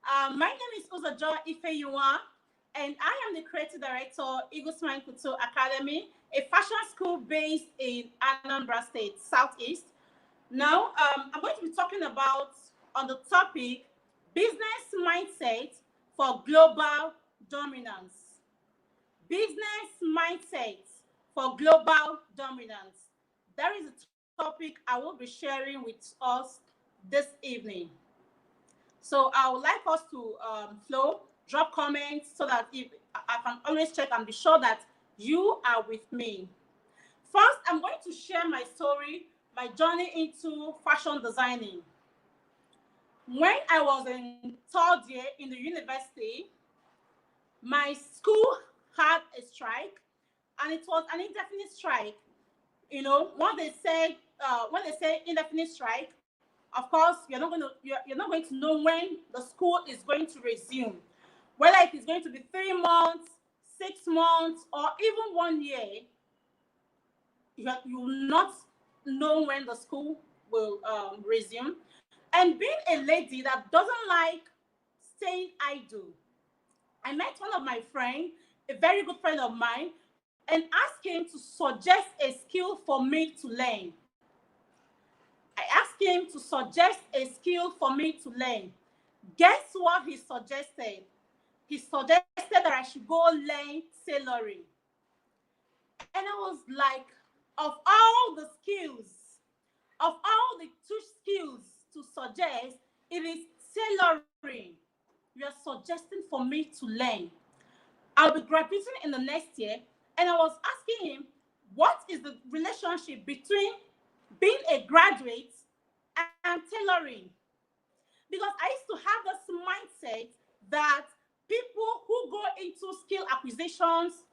My name is Uzor Ifeyuwa, and I am the creative director, Eagles Mind Couture Academy, a fashion school based in Anambra State, Southeast. Now, I'm going to be talking about on the topic business mindset for global dominance. Business mindset for global dominance. That is a topic I will be sharing with us this evening. So I would like us to flow, drop comments so that if I can always check and be sure that you are with me. First, I'm going to share my story, my journey into fashion designing. When I was in third year in the university, my school had a strike, and it was an indefinite strike. You know, when they say indefinite strike, of course, you're not going to know when the school is going to resume, whether it is going to be 3 months, 6 months, or even 1 year. You will not know when the school will resume. And being a lady that doesn't like staying idle, I met one of my friends, a very good friend of mine, and asked him to suggest a skill for me to learn. I asked him to suggest a skill for me to learn. Guess what he suggested? He suggested that I should go learn tailoring. And I was like, of all the skills, of all the two skills to suggest, it is tailoring you are suggesting for me to learn. I'll be graduating in the next year, and I was asking him, what is the relationship between being a graduate and tailoring? Because I used to have this mindset that people who go into skill acquisitions,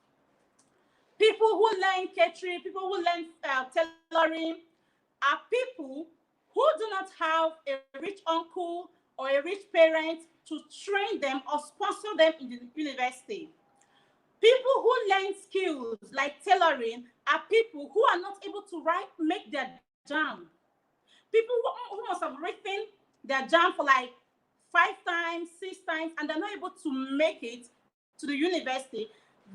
people who learn catering, people who learn tailoring, are people who do not have a rich uncle or a rich parent to train them or sponsor them in the university. People who learn skills like tailoring are people who are not able to make their jam. People who must have written their jam for like 5 times, 6 times, and they're not able to make it to the university.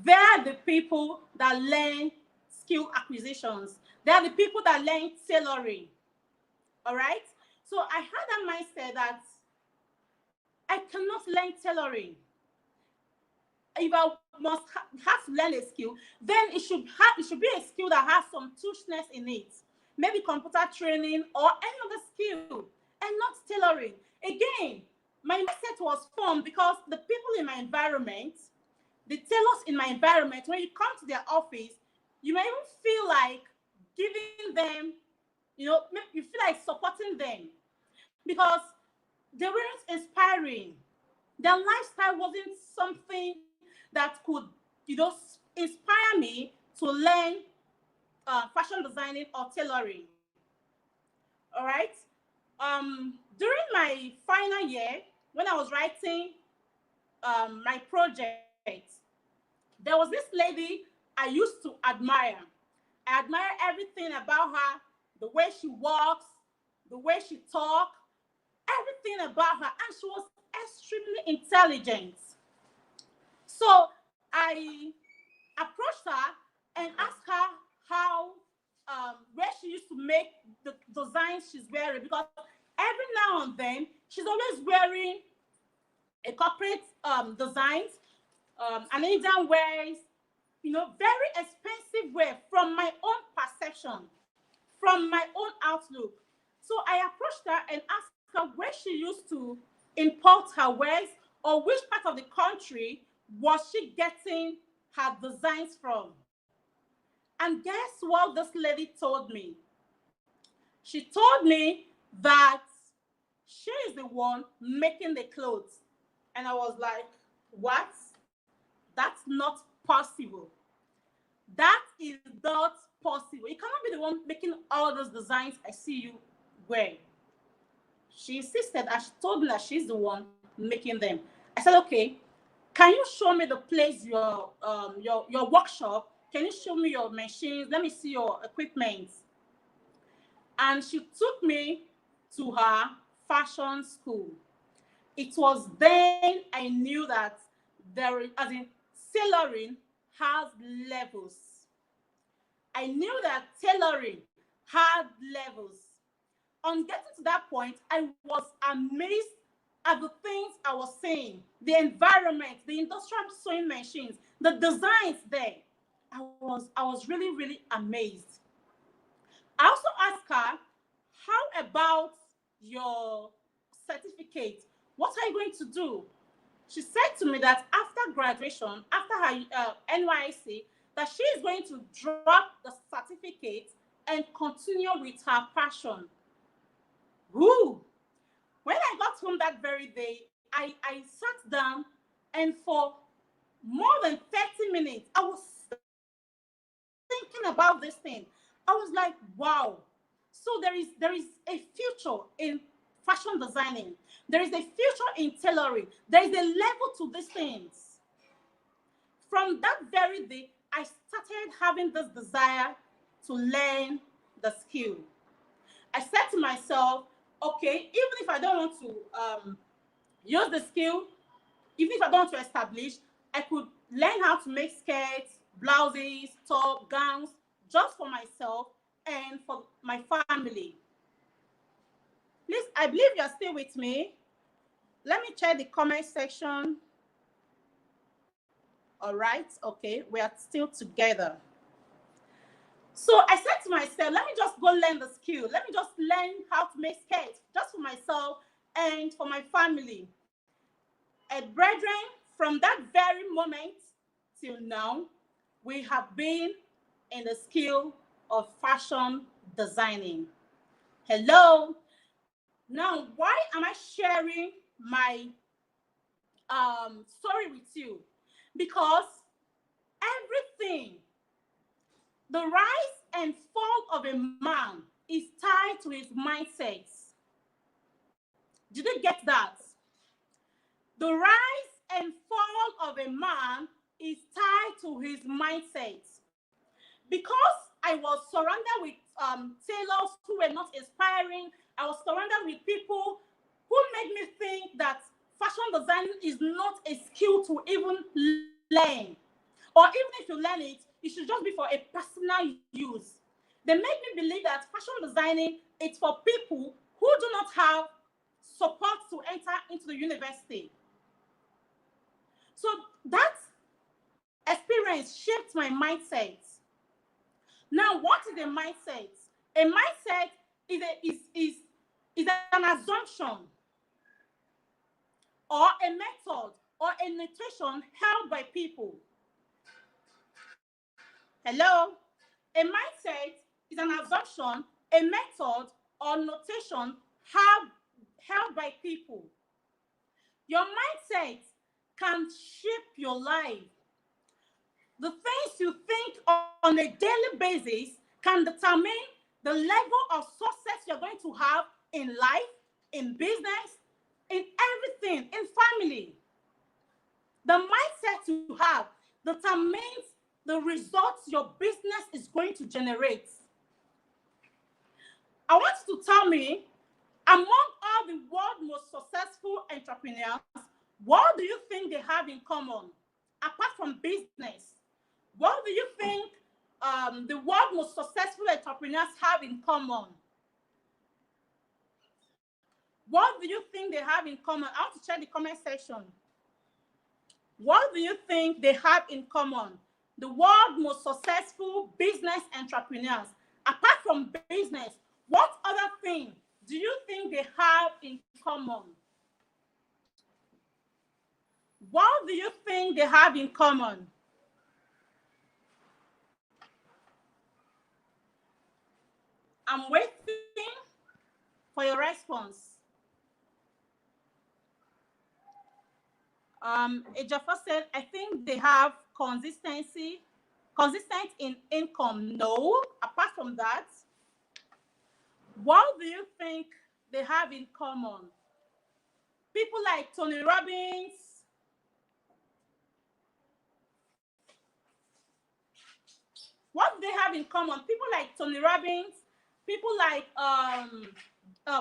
They're the people that learn skill acquisitions. They are the people that learn tailoring. All right? So I had that mindset that I cannot learn tailoring. If I must have to learn a skill, then it should be a skill that has some touchness in it. Maybe computer training or any other skill, and not tailoring. Again, my mindset was formed because the people in my environment, the tailors in my environment, when you come to their office, you may even feel like giving them, you feel like supporting them because they weren't inspiring. Their lifestyle wasn't something that could, inspire me to learn fashion designing or tailoring. All right. During my final year, when I was writing my project, there was this lady I used to admire. I admire everything about her, the way she walks, the way she talks, everything about her, and she was extremely intelligent. So I approached her and asked her how, where she used to make the designs she's wearing, because every now and then she's always wearing a corporate designs, an Indian wears, very expensive wear from my own perception, from my own outlook. So I approached her and asked her where she used to import her wares, or which part of the country was she getting her designs from. And guess what this lady told me? She told me that she is the one making the clothes. And I was like, what? That's not possible. That is not possible. You cannot be the one making all those designs I see you wear. She insisted, and she told me that she's the one making them. I said, okay, can you show me the place, your workshop? Can you show me your machines? Let me see your equipment. And she took me to her fashion school. It was then I knew that as in tailoring has levels. I knew that tailoring had levels. On getting to that point, I was amazed at the things I was seeing, the environment, the industrial sewing machines, the designs there. I was really, really amazed. I also asked her, how about your certificate? What are you going to do? She said to me that after graduation, after her NYC, that she is going to drop the certificate and continue with her passion. Woo! When I got home that very day, I sat down, and for more than 30 minutes, I was thinking about this thing. I was like, wow. So there is a future in fashion designing. There is a future in tailoring. There is a level to these things. From that very day, I started having this desire to learn the skill. I said to myself, okay, even if I don't want to use the skill, even if I don't want to establish, I could learn how to make skirts, blouses, top, gowns, just for myself and for my family. Please, I believe you're still with me. Let me check the comment section. All right, okay, we are still together. So I said to myself, let me just go learn the skill. Let me just learn how to make skirts, just for myself and for my family. And brethren, from that very moment till now, we have been in the skill of fashion designing. Hello. Now, why am I sharing my story with you? Because everything, the rise and fall of a man is tied to his mindset. Did you get that? The rise and fall of a man is tied to his mindset. Because I was surrounded with tailors who were not inspiring, I was surrounded with people who made me think that fashion design is not a skill to even learn. Or even if you learn it, it should just be for a personal use. They made me believe that fashion designing is for people who do not have support to enter into the university. So that experience shaped my mindset. Now, what is a mindset? A mindset is an assumption or a method or a notation held by people. Hello? A mindset is an assumption, a method, or notation held by people. Your mindset can shape your life. The things you think on a daily basis can determine the level of success you're going to have in life, in business, in everything, in family. The mindset you have determines the results your business is going to generate. I want you to tell me, among all the world's most successful entrepreneurs, what do you think they have in common? Apart from business, what do you think the world's most successful entrepreneurs have in common? What do you think they have in common? I want to check the comment section. What do you think they have in common? The world's most successful business entrepreneurs. Apart from business, what other thing do you think they have in common? What do you think they have in common? I'm waiting for your response. Ejaffa said, I think they have consistency, consistent in income. No, apart from that, what do you think they have in common? People like Tony Robbins, what do they have in common? People like Tony Robbins, people like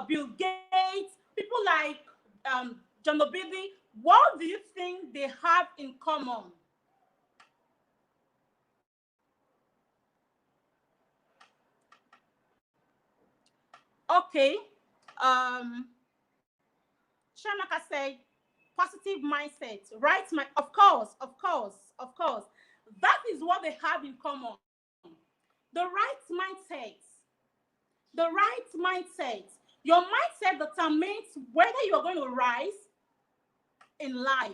Bill Gates, people like John Obidi, what do you think they have in common? Okay. Shamaka said, positive mindset, right? Of course, of course, of course. That is what they have in common. The right mindset. The right mindset. Your mindset determines whether you are going to rise in life.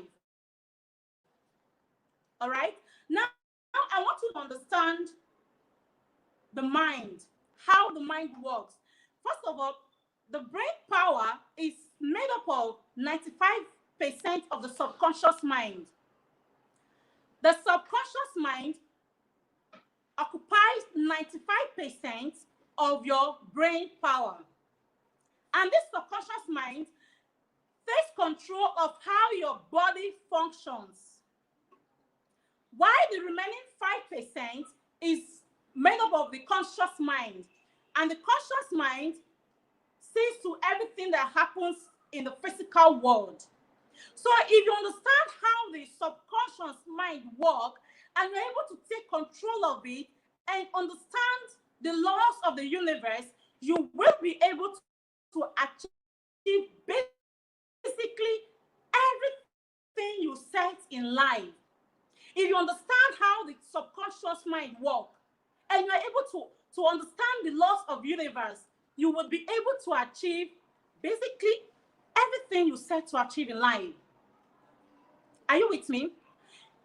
All right? Now I want you to understand the mind, how the mind works. First of all, the brain power is made up of 95% of the subconscious mind. The subconscious mind occupies 95% of your brain power. And this subconscious mind takes control of how your body functions. While the remaining 5% is made up of the conscious mind. And the conscious mind sees to everything that happens in the physical world. So if you understand how the subconscious mind works and you're able to take control of it and understand the laws of the universe, you will be able to achieve basically everything you set in life. If you understand how the subconscious mind works and you're able to understand the laws of the universe, you will be able to achieve basically everything you set to achieve in life. Are you with me?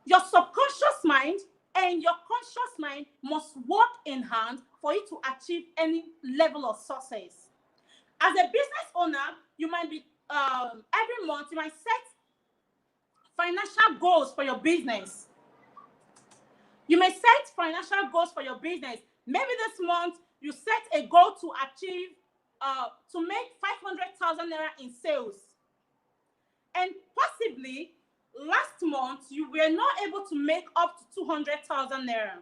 Your subconscious mind and your conscious mind must work in hand for you to achieve any level of success. As a business owner, you might be, every month, you might set financial goals for your business. You may set financial goals for your business. Maybe this month, you set a goal to achieve, to make 500,000 naira in sales. And possibly, last month, you were not able to make up to 200,000 naira.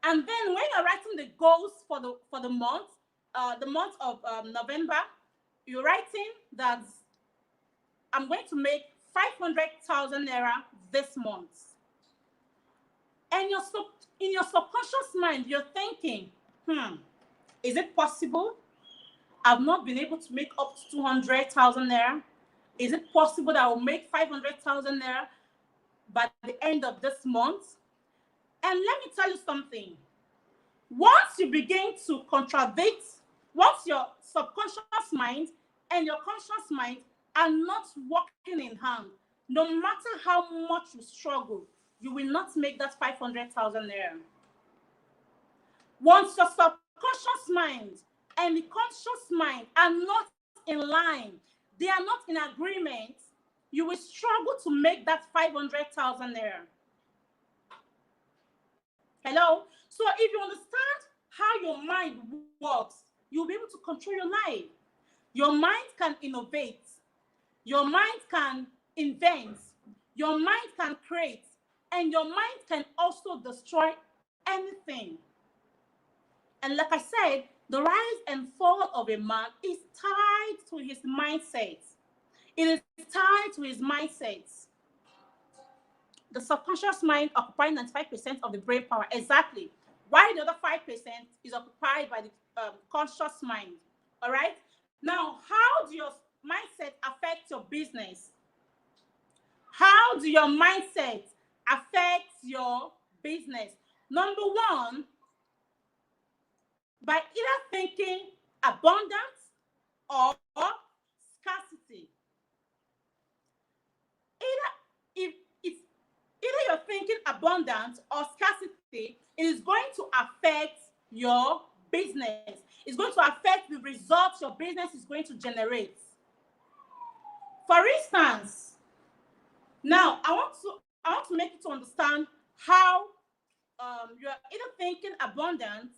And then when you're writing the goals for the month of November, you're writing that I'm going to make 500,000 naira this month. And in your subconscious mind, you're thinking, is it possible? I've not been able to make up to 200,000 naira. Is it possible that I will make 500,000 naira by the end of this month? And let me tell you something. Once you begin to contradict, once your subconscious mind and your conscious mind are not working in hand, no matter how much you struggle, you will not make that 500,000 naira. Once your subconscious mind and the conscious mind are not in line, they are not in agreement, you will struggle to make that 500,000 naira. Hello? So if you understand how your mind works, you'll be able to control your life. Your mind can innovate. Your mind can invent. Your mind can create. And your mind can also destroy anything. And like I said, the rise and fall of a man is tied to his mindset. It is tied to his mindset. The subconscious mind occupies 95% of the brain power. Exactly. While the other 5% is occupied by the conscious mind. All right? Now, how do your mindset affect your business? How do your mindset affect your business? Number one, by either thinking abundance or scarcity. Either you're thinking abundance or scarcity, it is going to affect your business. It's going to affect the results your business is going to generate. For instance, now I want to make you to understand how you're either thinking abundance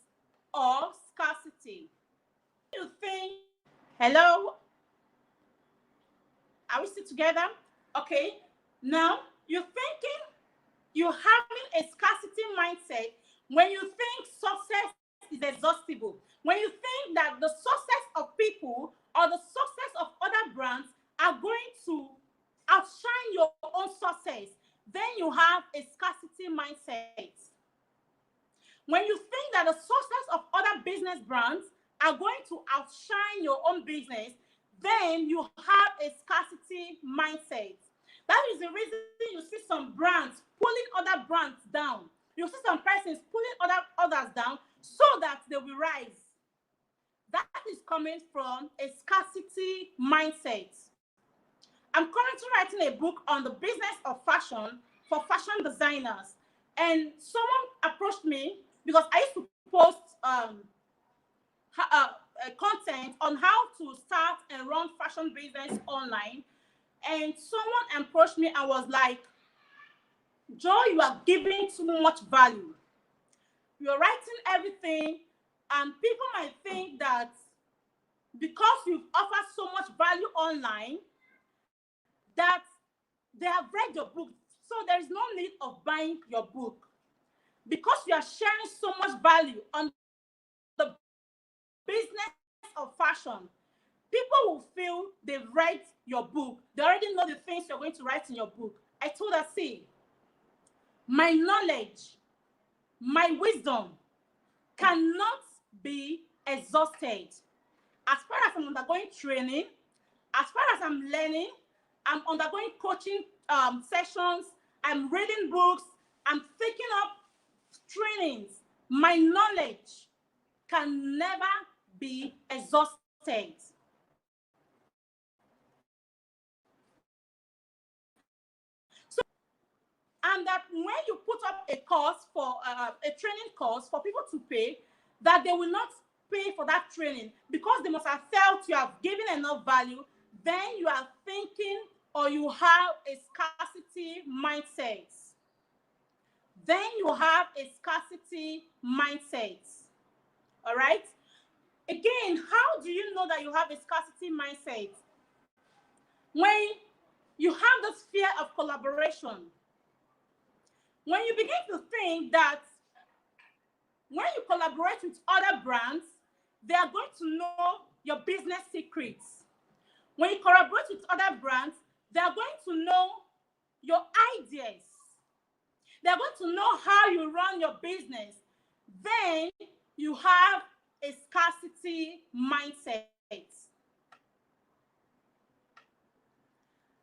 or scarcity. You think, hello, are we still together? Okay. Now you're having a scarcity mindset when you think success is exhaustible. When you think that the success of people or the success of other brands are going to outshine your own success, then you have a scarcity mindset. When you think that the success of other business brands are going to outshine your own business, then you have a scarcity mindset. That is the reason you see some brands pulling other brands down. You see some persons pulling others down so that they will rise. That is coming from a scarcity mindset. I'm currently writing a book on the business of fashion for fashion designers. And someone approached me because I used to post content on how to start and run fashion business online. And someone approached me and was like, Joe, you are giving too much value. You're writing everything, and people might think that because you've offered so much value online, that they have read your book, so there is no need of buying your book. Because you are sharing so much value on the business of fashion, people will feel they've read your book. They already know the things you're going to write in your book. I told her, see, my knowledge, my wisdom cannot be exhausted. As far as I'm undergoing training, as far as I'm learning, I'm undergoing coaching sessions, I'm reading books, I'm taking up trainings. My knowledge can never be exhausted. So, and that when you put up a course for a training course for people to pay, that they will not pay for that training because they must have felt you have given enough value, then you are thinking or you have a scarcity mindset. Then you have a scarcity mindset. All right? Again, how do you know that you have a scarcity mindset? When you have this fear of collaboration, when you begin to think that when you collaborate with other brands, they are going to know your business secrets. When you collaborate with other brands, they are going to know your ideas. They are going to know how you run your business. Then you have a scarcity mindset.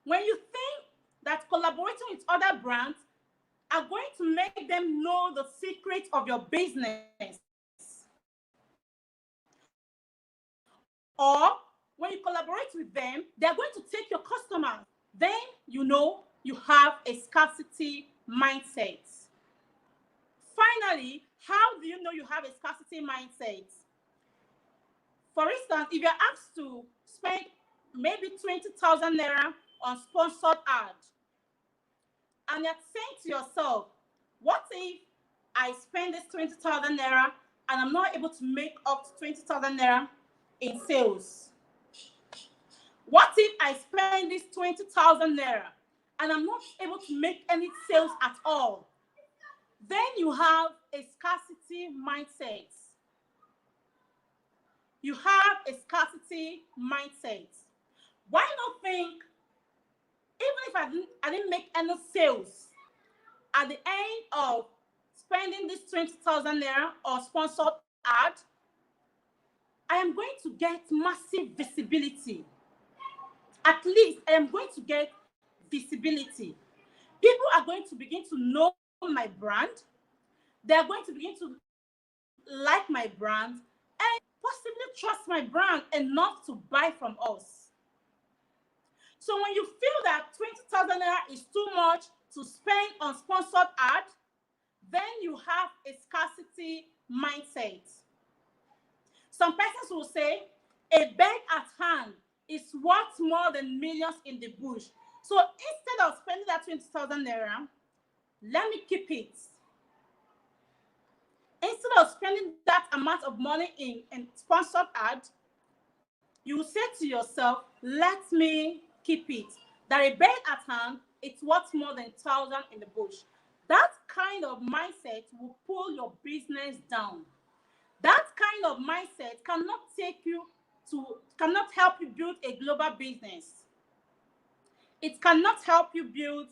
When you think that collaborating with other brands are going to make them know the secret of your business, or when you collaborate with them, they're going to take your customers, then you know you have a scarcity mindset. Finally, how do you know you have a scarcity mindset? For instance, if you're asked to spend maybe 20,000 naira on sponsored ad, and you're saying to yourself, what if I spend this 20,000 naira and I'm not able to make up to 20,000 naira in sales? What if I spend this 20,000 naira and I'm not able to make any sales at all? Then you have a scarcity mindset. You have a scarcity mindset. Why not think, even if I didn't make any sales at the end of spending this 20,000 naira or sponsored ad, I am going to get massive visibility. At least I am going to get visibility. People are going to begin to know my brand. They are going to begin to like my brand and possibly trust my brand enough to buy from us. So when you feel that 20,000 naira is too much to spend on sponsored ad, then you have a scarcity mindset. Some persons will say, a bird at hand is worth more than millions in the bush. So instead of spending that 20,000 naira, let me keep it. Instead of spending that amount of money in sponsored ad, you say to yourself, let me keep it. That a bird at hand, it's worth more than 1,000 in the bush. That kind of mindset will pull your business down. That kind of mindset cannot take you cannot help you build a global business. It cannot help you build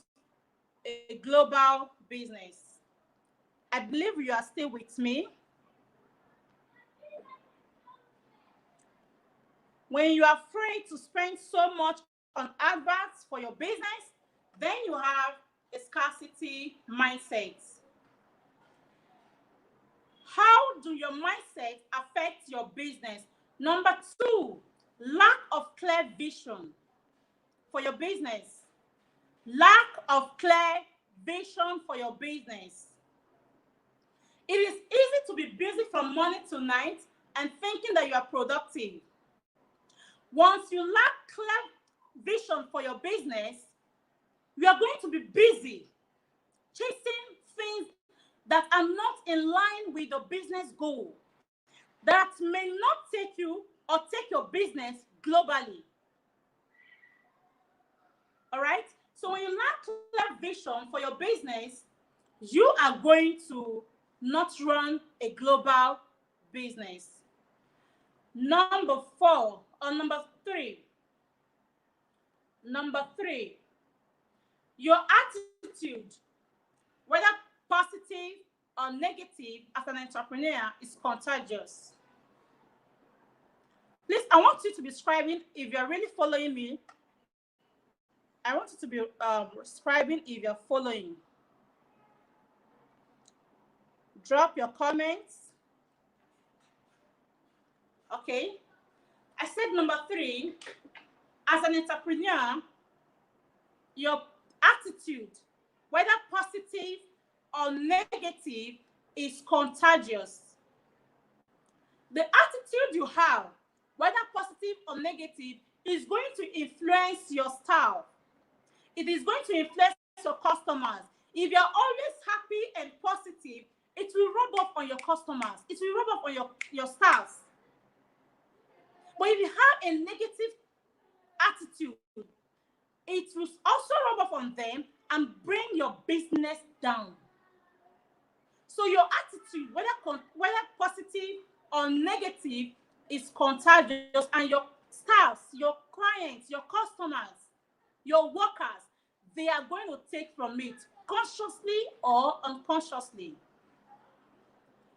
a global business. I believe you are still with me. When you are afraid to spend so much on adverts for your business, then you have a scarcity mindset. How do your mindset affect your business? Number 2, lack of clear vision for your business. Lack of clear vision for your business. It is easy to be busy from morning to night and thinking that you are productive. Once you lack clear vision for your business, you are going to be busy chasing things that are not in line with your business goal, that may not take you or take your business globally. All right? So when you lack clear vision for your business, you are going to not run a global business. Number 3, your attitude, whether positive or negative, as an entrepreneur, is contagious. Please, I want you to be scribing if you're really following me. I want you to be scribing if you're following. Drop your comments. Okay. I said number 3, as an entrepreneur, your attitude, whether positive or negative, is contagious. The attitude you have, whether positive or negative, is going to influence your style. It is going to influence your customers. If you're always happy and positive, it will rub off on your customers. It will rub off on your staff. But if you have a negative attitude, it will also rub off on them and bring your business down. So your attitude, whether positive or negative, is contagious, and your staffs, your clients, your customers, your workers, they are going to take from it consciously or unconsciously.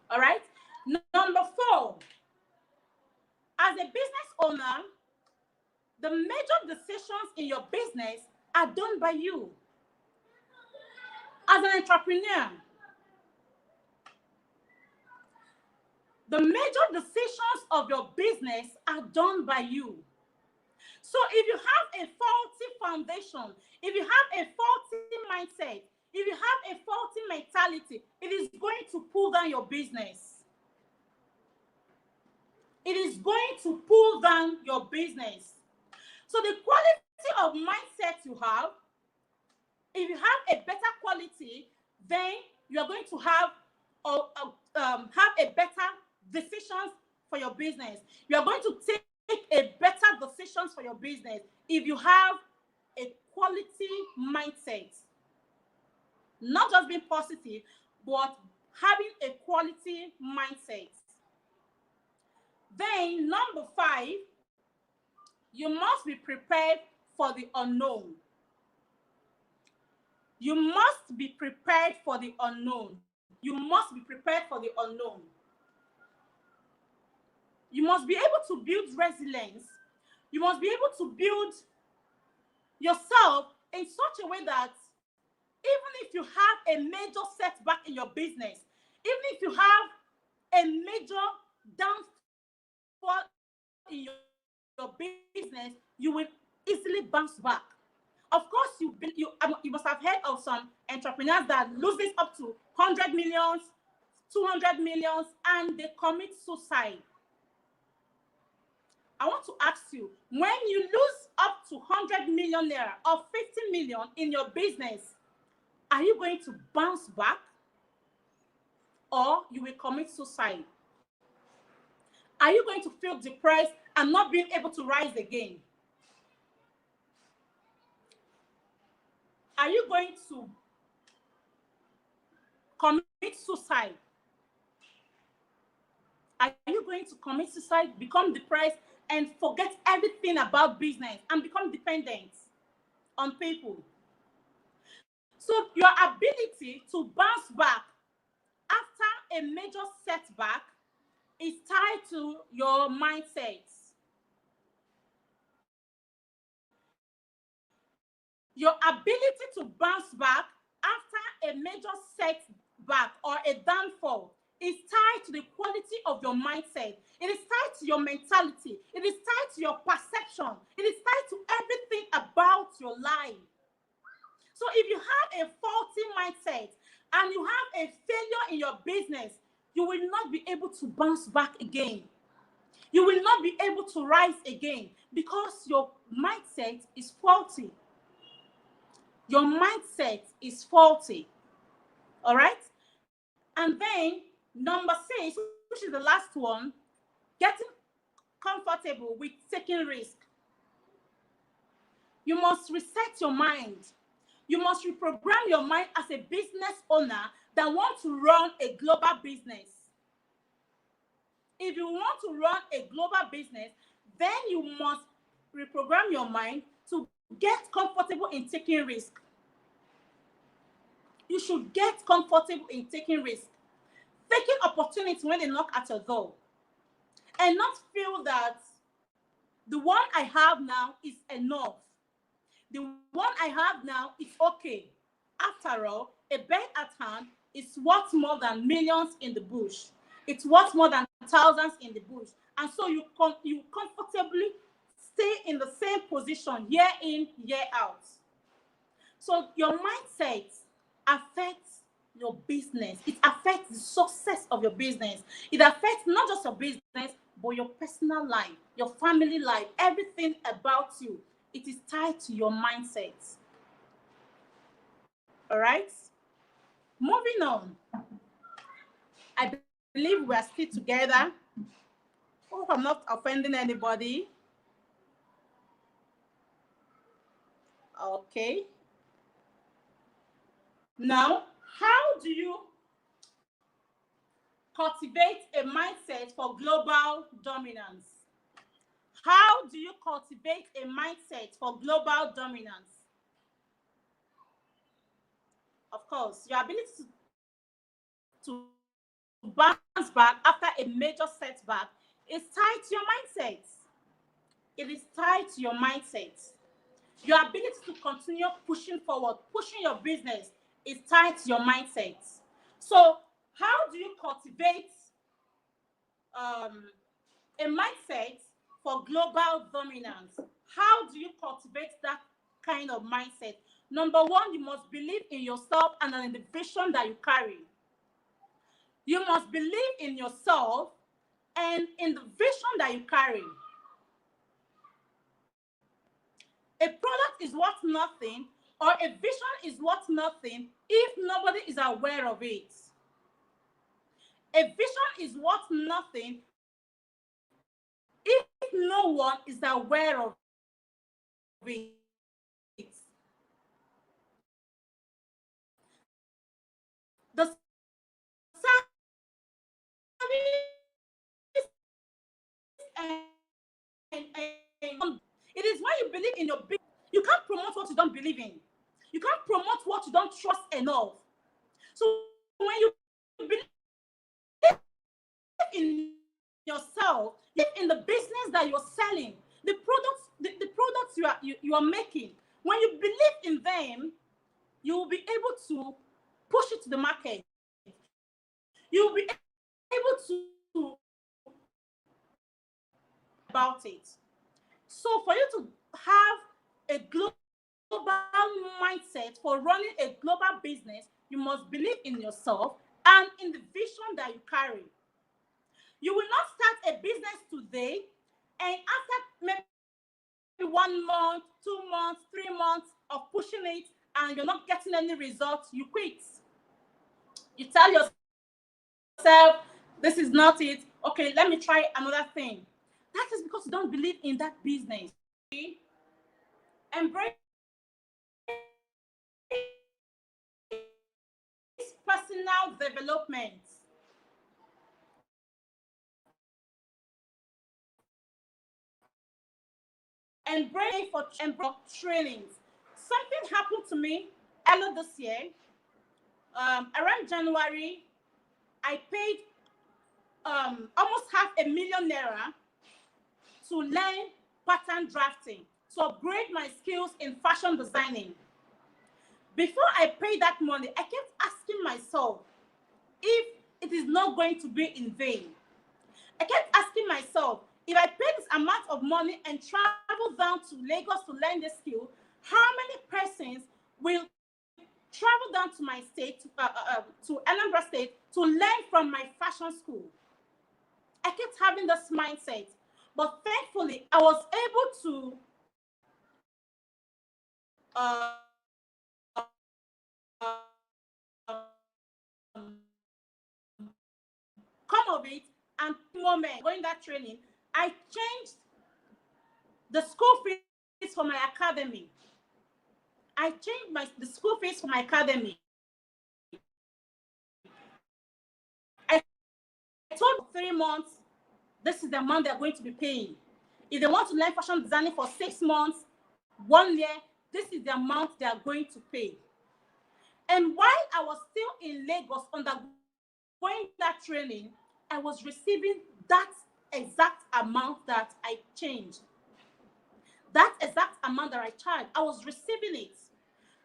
All right? Number 4, as a business owner, the major decisions in your business are done by you. As an entrepreneur, the major decisions of your business are done by you. So if you have a faulty foundation, if you have a faulty mindset, if you have a faulty mentality, it is going to pull down your business. It is going to pull down your business. So the quality of mindset you have, if you have a better quality, then you are going to have a better decisions for your business. You are going to take a better decisions for your business if you have a quality mindset. Not just being positive, but having a quality mindset. Then, number 5, you must be prepared for the unknown. You must be prepared for the unknown. You must be prepared for the unknown. You must be able to build resilience. You must be able to build yourself in such a way that even if you have a major setback in your business, even if you have a major downfall in your business, you will easily bounce back. Of course, you must have heard of some entrepreneurs that loses up to 100 millions, 200 millions, and they commit suicide. I want to ask you, when you lose up to 100 million naira or 50 million in your business, are you going to bounce back, or you will commit suicide? Are you going to feel depressed and not being able to rise again? Are you going to commit suicide? Are you going to commit suicide, become depressed, and forget everything about business and become dependent on people. So your ability to bounce back after a major setback is tied to your mindset. Your ability to bounce back after a major setback or a downfall is tied to the quality of your mindset. It is tied to your mentality. It is tied to your perception. It is tied to everything about your life. So if you have a faulty mindset and you have a failure in your business, you will not be able to bounce back again. You will not be able to rise again because your mindset is faulty. Your mindset is faulty. All right? And then number 6, which is the last one, getting comfortable with taking risk. You must reset your mind. You must reprogram your mind as a business owner that wants to run a global business. If you want to run a global business, then you must reprogram your mind to get comfortable in taking risk. You should get comfortable in taking risk. Taking opportunities when they knock at your door. And not feel that the one I have now is enough. The one I have now is okay. After all, a bird at hand is worth more than millions in the bush. It's worth more than thousands in the bush. And so you comfortably stay in the same position year in, year out. So your mindset affects your business. It affects the success of your business. It affects not just your business, but your personal life, your family life, everything about you. It is tied to your mindset. All right? Moving on. I believe we are still together. Hope I'm not offending anybody. Okay. Now, how do you cultivate a mindset for global dominance? How do you cultivate a mindset for global dominance? Of course, your ability to bounce back after a major setback is tied to your mindset. It is tied to your mindset. Your ability to continue pushing forward, pushing your business is tied to your mindset. So, how do you cultivate a mindset for global dominance? How do you cultivate that kind of mindset? Number 1, you must believe in yourself and in the vision that you carry. You must believe in yourself and in the vision that you carry. A product is worth nothing, or a vision is worth nothing if nobody is aware of it. A vision is worth nothing if no one is aware of it. The service it is when you believe in your business. You can't promote what you don't believe in. You can't promote what you don't trust enough. So when you believe in yourself, in the business that you're selling, the products, the products you are making, when you believe in them, you will be able to push it to the market. You will be able to about it. So for you to have a global mindset for running a global business, you must believe in yourself and in the vision that you carry. You will not start a business today and after maybe 1 month, 2 months, 3 months of pushing it and you're not getting any results, you quit. You tell yourself, this is not it. Okay, let me try another thing. That is because you don't believe in that business. Embrace personal development. and brain for trainings. Something happened to me earlier this year. Around January, I paid almost ₦500,000 to learn pattern drafting, to upgrade my skills in fashion designing. Before I paid that money, I kept asking myself if it is not going to be in vain. I kept asking myself, if I pay this amount of money and travel down to Lagos to learn this skill, how many persons will travel down to my state, to Anambra State, to learn from my fashion school? I kept having this mindset, but thankfully, I was able to come of it, and moment going that training, I changed the school fees for my academy. I changed the school fees for my academy. I told 3 months, this is the amount they're going to be paying. If they want to learn fashion designing for 6 months, 1 year, this is the amount they are going to pay. And while I was still in Lagos undergoing that training, I was receiving that exact amount that I changed. That exact amount that I charged, I was receiving it.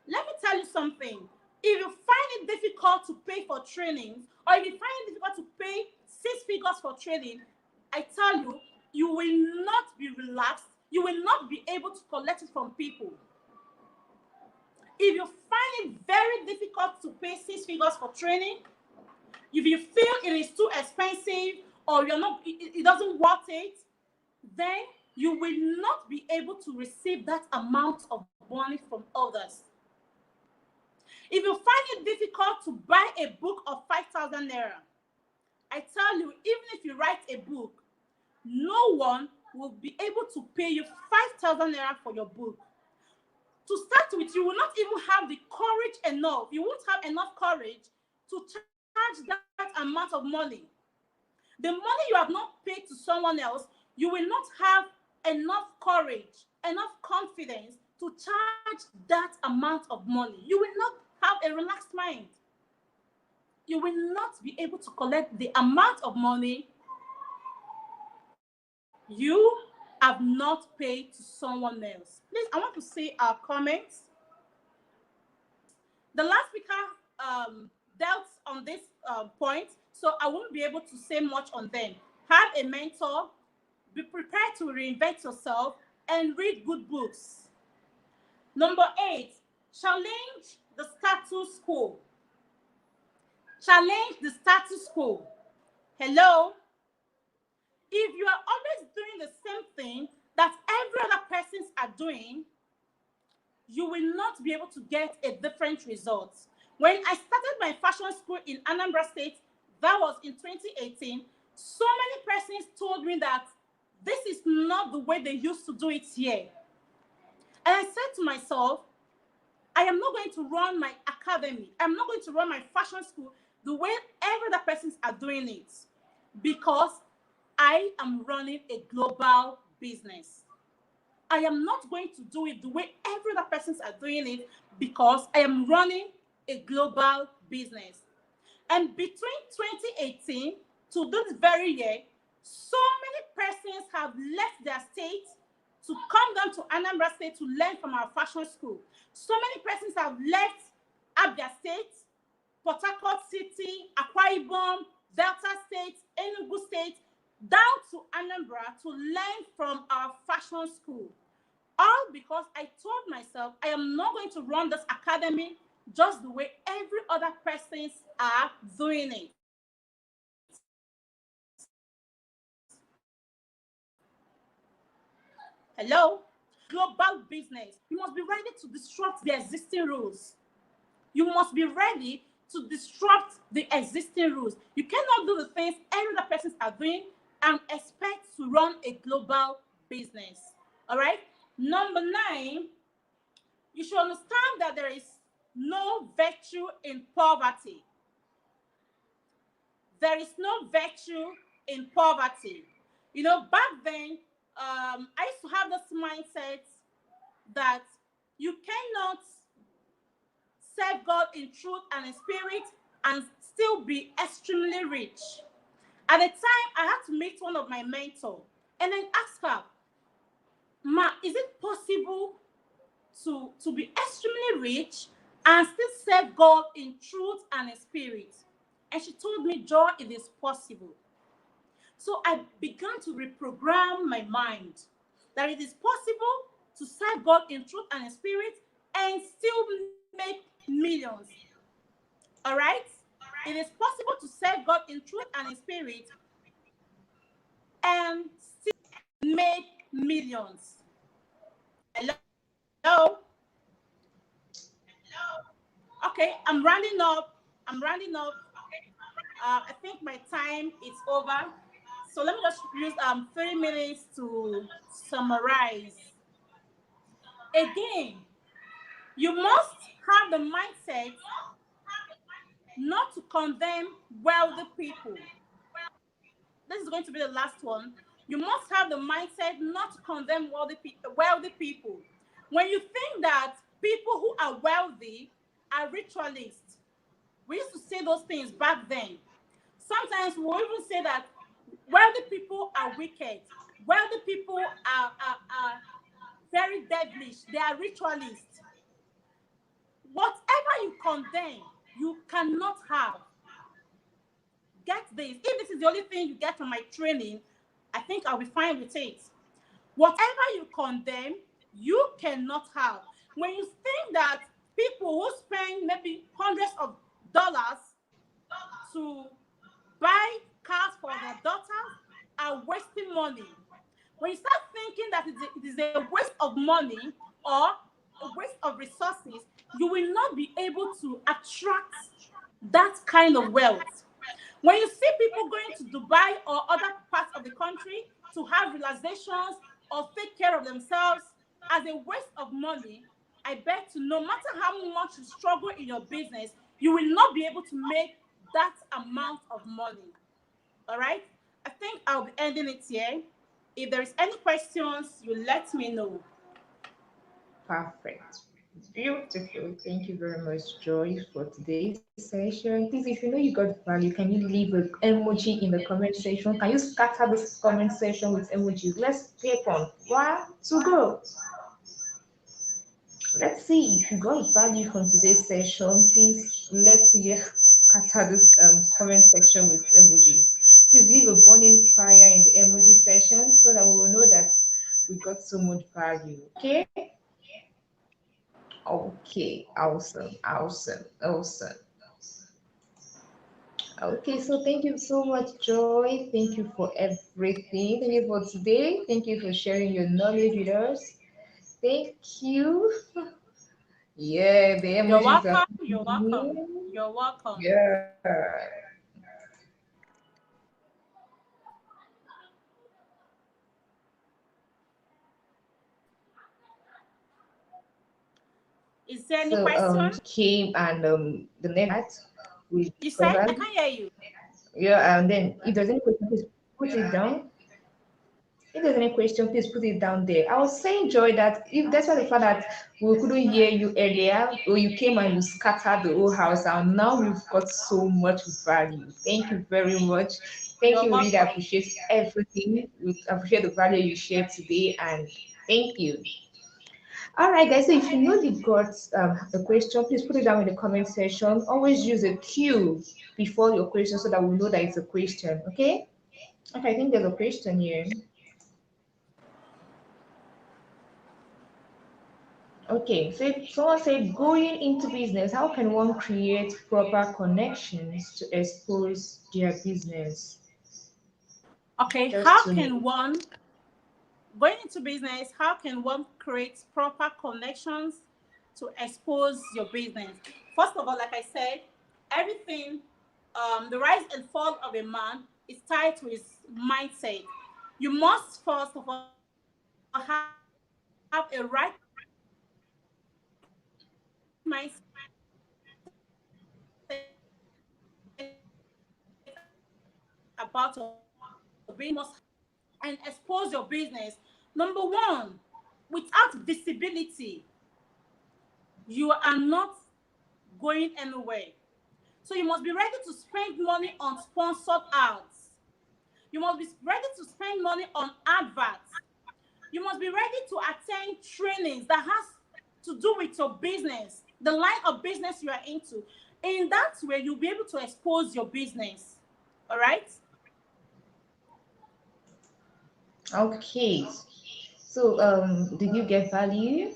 Let me tell you something. If you find it difficult to pay for trainings, or if you find it difficult to pay 6 figures for training, I tell you, you will not be relaxed. You will not be able to collect it from people. If you find it very difficult to pay 6 figures for training, if you feel it is too expensive or it doesn't worth it, then you will not be able to receive that amount of money from others. If you find it difficult to buy a book of 5,000 naira, I tell you, even if you write a book, no one will be able to pay you 5,000 naira for your book. To start with, you will not even have the courage enough. You won't have enough courage to charge that amount of money. The money you have not paid to someone else, you will not have enough courage, enough confidence to charge that amount of money. You will not have a relaxed mind. You will not be able to collect the amount of money you have not paid to someone else. Please, I want to see our comments. The last speaker dealt on this point, so I won't be able to say much on them. Have a mentor, be prepared to reinvent yourself, and read good books. Number 8, challenge the status quo. Challenge the status quo. Hello? If you are always doing the same thing that every other persons are doing, you will not be able to get a different result. When I started my fashion school in Anambra State, that was in 2018, so many persons told me that this is not the way they used to do it here. And I said to myself, I am not going to run my academy. I'm not going to run my fashion school the way every other persons are doing it, because I am running a global business. I am not going to do it the way every other persons are doing it, because I am running a global business. And between 2018 to this very year, so many persons have left their state to come down to Anambra State to learn from our fashion school. So many persons have left Abia State, Port Harcourt City, Akwa Ibom, Delta State, Enugu State, down to Anambra to learn from our fashion school. All because I told myself I am not going to run this academy just the way every other persons are doing it. Hello? Global business. You must be ready to disrupt the existing rules. You must be ready to disrupt the existing rules. You cannot do the things every other persons are doing and expect to run a global business. All right? Number 9, you should understand that there is no virtue in poverty. There is no virtue in poverty. You know, back then, I used to have this mindset that you cannot serve God in truth and in spirit and still be extremely rich. At the time, I had to meet one of my mentors and then ask her, Ma, is it possible to be extremely rich and still serve God in truth and in spirit? And she told me, Joy, it is possible. So I began to reprogram my mind that it is possible to serve God in truth and in spirit and still make millions. All right? It is possible to serve God in truth and in spirit and still make millions. Hello? Okay, I'm rounding up. I'm rounding up. I think my time is over. So let me just use 3 minutes to summarize. Again, you must have the mindset not to condemn wealthy people. This is going to be the last one. You must have the mindset not to condemn wealthy people. When you think that people who are wealthy are ritualists, we used to say those things back then. Sometimes we will even say that wealthy people are wicked. Wealthy people are very devilish. They are ritualists. Whatever you condemn, you cannot have. Get this. If this is the only thing you get from my training, I think I'll be fine with it. Whatever you condemn, you cannot have. When you think that people who spend maybe hundreds of dollars to buy cars for their daughters are wasting money, when you start thinking that it is a waste of money or a waste of resources, you will not be able to attract that kind of wealth. When you see people going to Dubai or other parts of the country to have realizations or take care of themselves as a waste of money, I bet you no matter how much you struggle in your business, you will not be able to make that amount of money. All right? I think I'll be ending it here. If there is any questions, you let me know. Perfect. Beautiful. Thank you very much, Joy, for today's session. Please, if you know you got value, can you leave an emoji in the comment section? Can you scatter this comment section with emojis? Let's click on one to go. Let's see if you got value from today's session. Please let's scatter this comment section with emojis. Please leave a burning fire in the emoji section so that we will know that we got so much value. Okay? Okay, awesome, awesome, awesome. Okay, so thank you so much, Joy. Thank you for everything. Thank you for today. Thank you for sharing your knowledge with us. Thank you. Yeah, the You're emojis are welcome. You're welcome. coming. You're welcome. Yeah. Is there any So question? came and the next we You said I discovered. can't hear you. Yeah, and then if there's any question, please put it down. If there's any question, please put it down there. I was saying, Joy, that if that's why the fact that we couldn't hear you earlier, or you came and you scattered the whole house, and now we've got so much value. Thank you very much. Thank You're you. We really welcome. appreciate everything. We appreciate the value you shared today, and thank you. All right, guys. So if you know you've got a question, please put it down in the comment section. Always use a Q before your question so that we know that it's a question. Okay. Okay. I think there's a question here. Okay, so if someone said going into business, how can one create proper connections to expose their business? Okay, Just how to know. can one going into business, how can one create proper connections to expose your business? First of all, like I said, everything, the rise and fall of a man is tied to his mindset. You must first of all have a right mindset about your business and expose your business. Number one, without visibility, you are not going anywhere. So you must be ready to spend money on sponsored ads. You must be ready to spend money on adverts. You must be ready to attend trainings that has to do with your business, the line of business you are into. In that way, you'll be able to expose your business. All right? Okay. So, did you get value?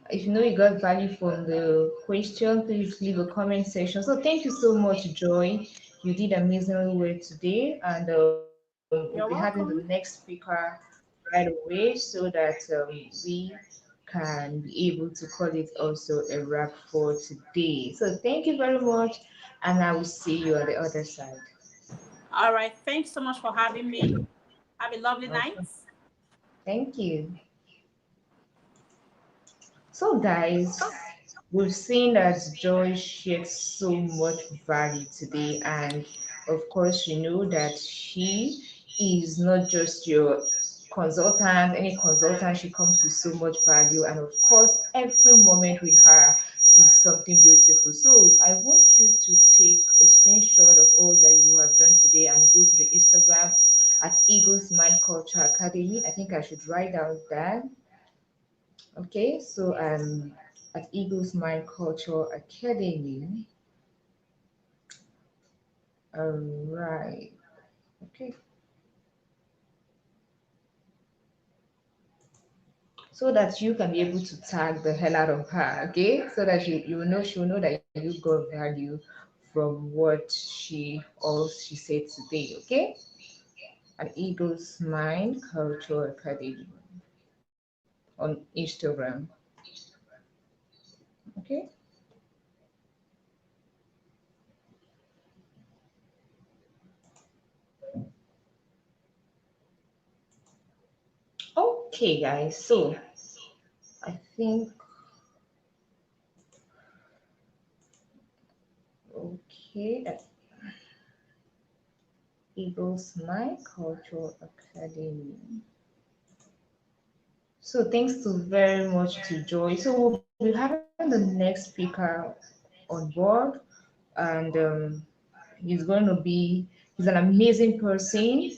If you know you got value from the question, please leave a comment section. So, thank you so much, Joy. You did amazingly well today, and we'll be having the You're next welcome. speaker right away so that we can be able to call it also a wrap for today. So, thank you very much, and I will see you on the other side. All right. Thanks so much for having me. Have a lovely Okay. night. Thank you. So, guys, we've seen that Joy shared so much value today, and of course, you know that she is not just your consultant, any consultant, she comes with so much value, and of course, every moment with her is something beautiful. So, I want you to take a screenshot of all that you have done today and go to the Instagram at Eagles Mind Culture Academy. I think I should write down that. Okay, so at Eagles Mind Culture Academy. All right. Okay. So that you can be able to tag the hell out of her, okay? So that you know she'll know that you got value from what she said today, okay? At Eagles Mind Culture Academy on Instagram. Okay. Okay, guys. So I think okay. Eagles My Cultural Academy. So thanks to very much to Joy. So we'll be having the next speaker on board, and he's an amazing person,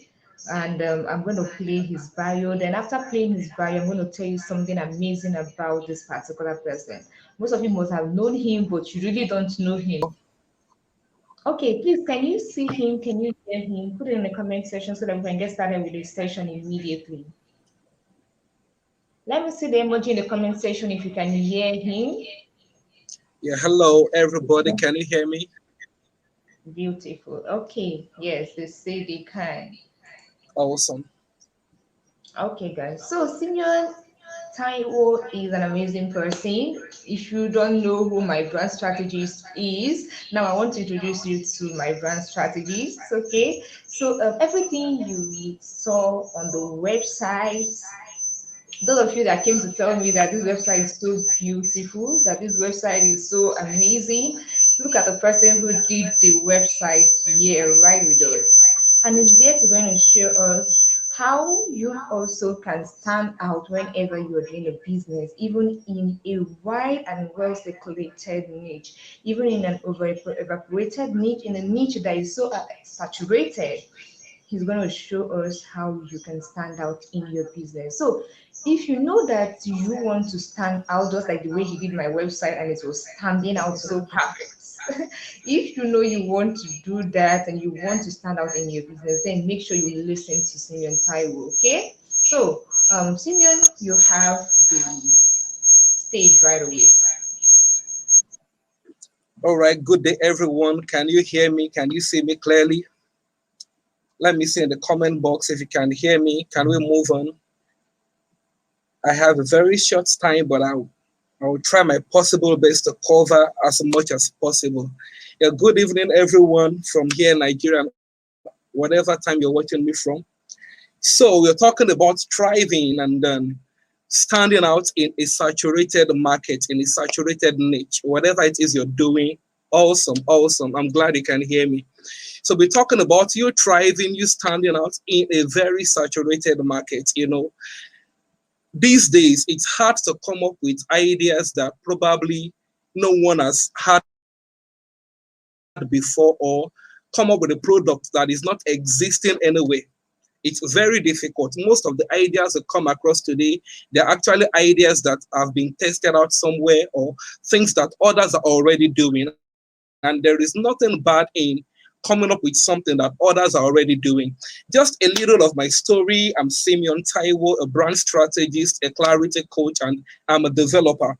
and I'm going to play his bio. Then after playing his bio, I'm going to tell you something amazing about this particular person. Most of you must have known him, but you really don't know him. Okay, please, can you see him? Can you hear him? Put it in the comment section so that we can get started with the session immediately. Let me see the emoji in the comment section if you can hear him. Yeah, hello everybody. Can you hear me? Beautiful. Okay, yes, they say they can. Awesome. Okay, guys. So, Simeon Taiwo is an amazing person. If you don't know who my brand strategist is, now I want to introduce you to my brand strategist. Okay, so everything you saw on the website, those of you that came to tell me that this website is so beautiful, that this website is so amazing, look at the person who did the website here right with us. And is yet going to show us how you also can stand out whenever you're doing a business, even in a wide and well circulated niche, even in an evaporated niche, in a niche that is so saturated. He's going to show us how you can stand out in your business. So if you know that you want to stand out just like the way he did my website and it was standing out so perfect, if you know you want to do that and you want to stand out in your business, then make sure you listen to Simeon Taiwo. Okay, so Simeon, you have the stage right away. All right. Good day, everyone. Can you hear me? Can you see me clearly? Let me see in the comment box if you can hear me. Can we move on? I have a very short time, but I will try my possible best to cover as much as possible. Yeah, good evening, everyone from here in Nigeria, whatever time you're watching me from. So we're talking about thriving and standing out in a saturated market, in a saturated niche, whatever it is you're doing. Awesome, awesome. I'm glad you can hear me. So we're talking about you thriving, you standing out in a very saturated market. These days it's hard to come up with ideas that probably no one has had before, or come up with a product that is not existing anyway. It's very difficult. Most of the ideas that come across today, they're actually ideas that have been tested out somewhere, or things that others are already doing. And there is nothing bad in coming up with something that others are already doing. Just a little of my story. I'm Simeon Taiwo, a brand strategist, a clarity coach, and I'm a developer.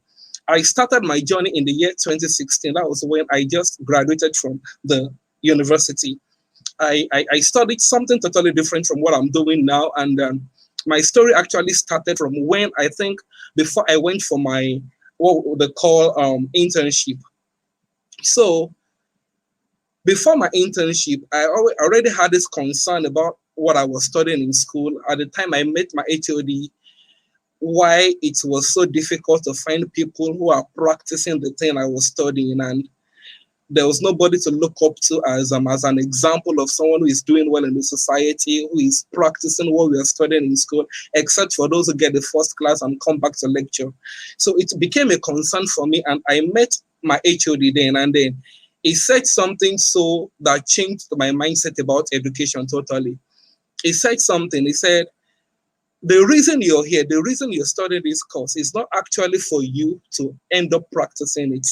I started my journey in the year 2016. That was when I just graduated from the university. I studied something totally different from what I'm doing now. And my story actually started from when, I think, before I went for my, what they call internship. So before my internship, I already had this concern about what I was studying in school. At the time I met my HOD, why it was so difficult to find people who are practicing the thing I was studying. And there was nobody to look up to as an example of someone who is doing well in the society, who is practicing what we are studying in school, except for those who get the first class and come back to lecture. So it became a concern for me, and I met my HOD then, and then he said something so that changed my mindset about education totally. He said something, he said, the reason you're here, the reason you're studying this course is not actually for you to end up practicing it.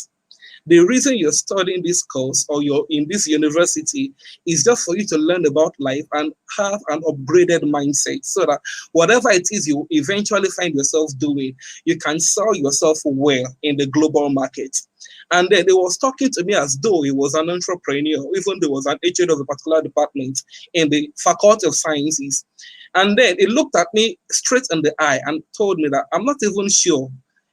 The reason you're studying this course, or you're in this university, is just for you to learn about life and have an upgraded mindset, so that whatever it is you eventually find yourself doing, you can sell yourself well in the global market. And then he was talking to me as though he was an entrepreneur, even though he was an HOD of a particular department in the Faculty of Sciences. And then he looked at me straight in the eye and told me that I'm not even sure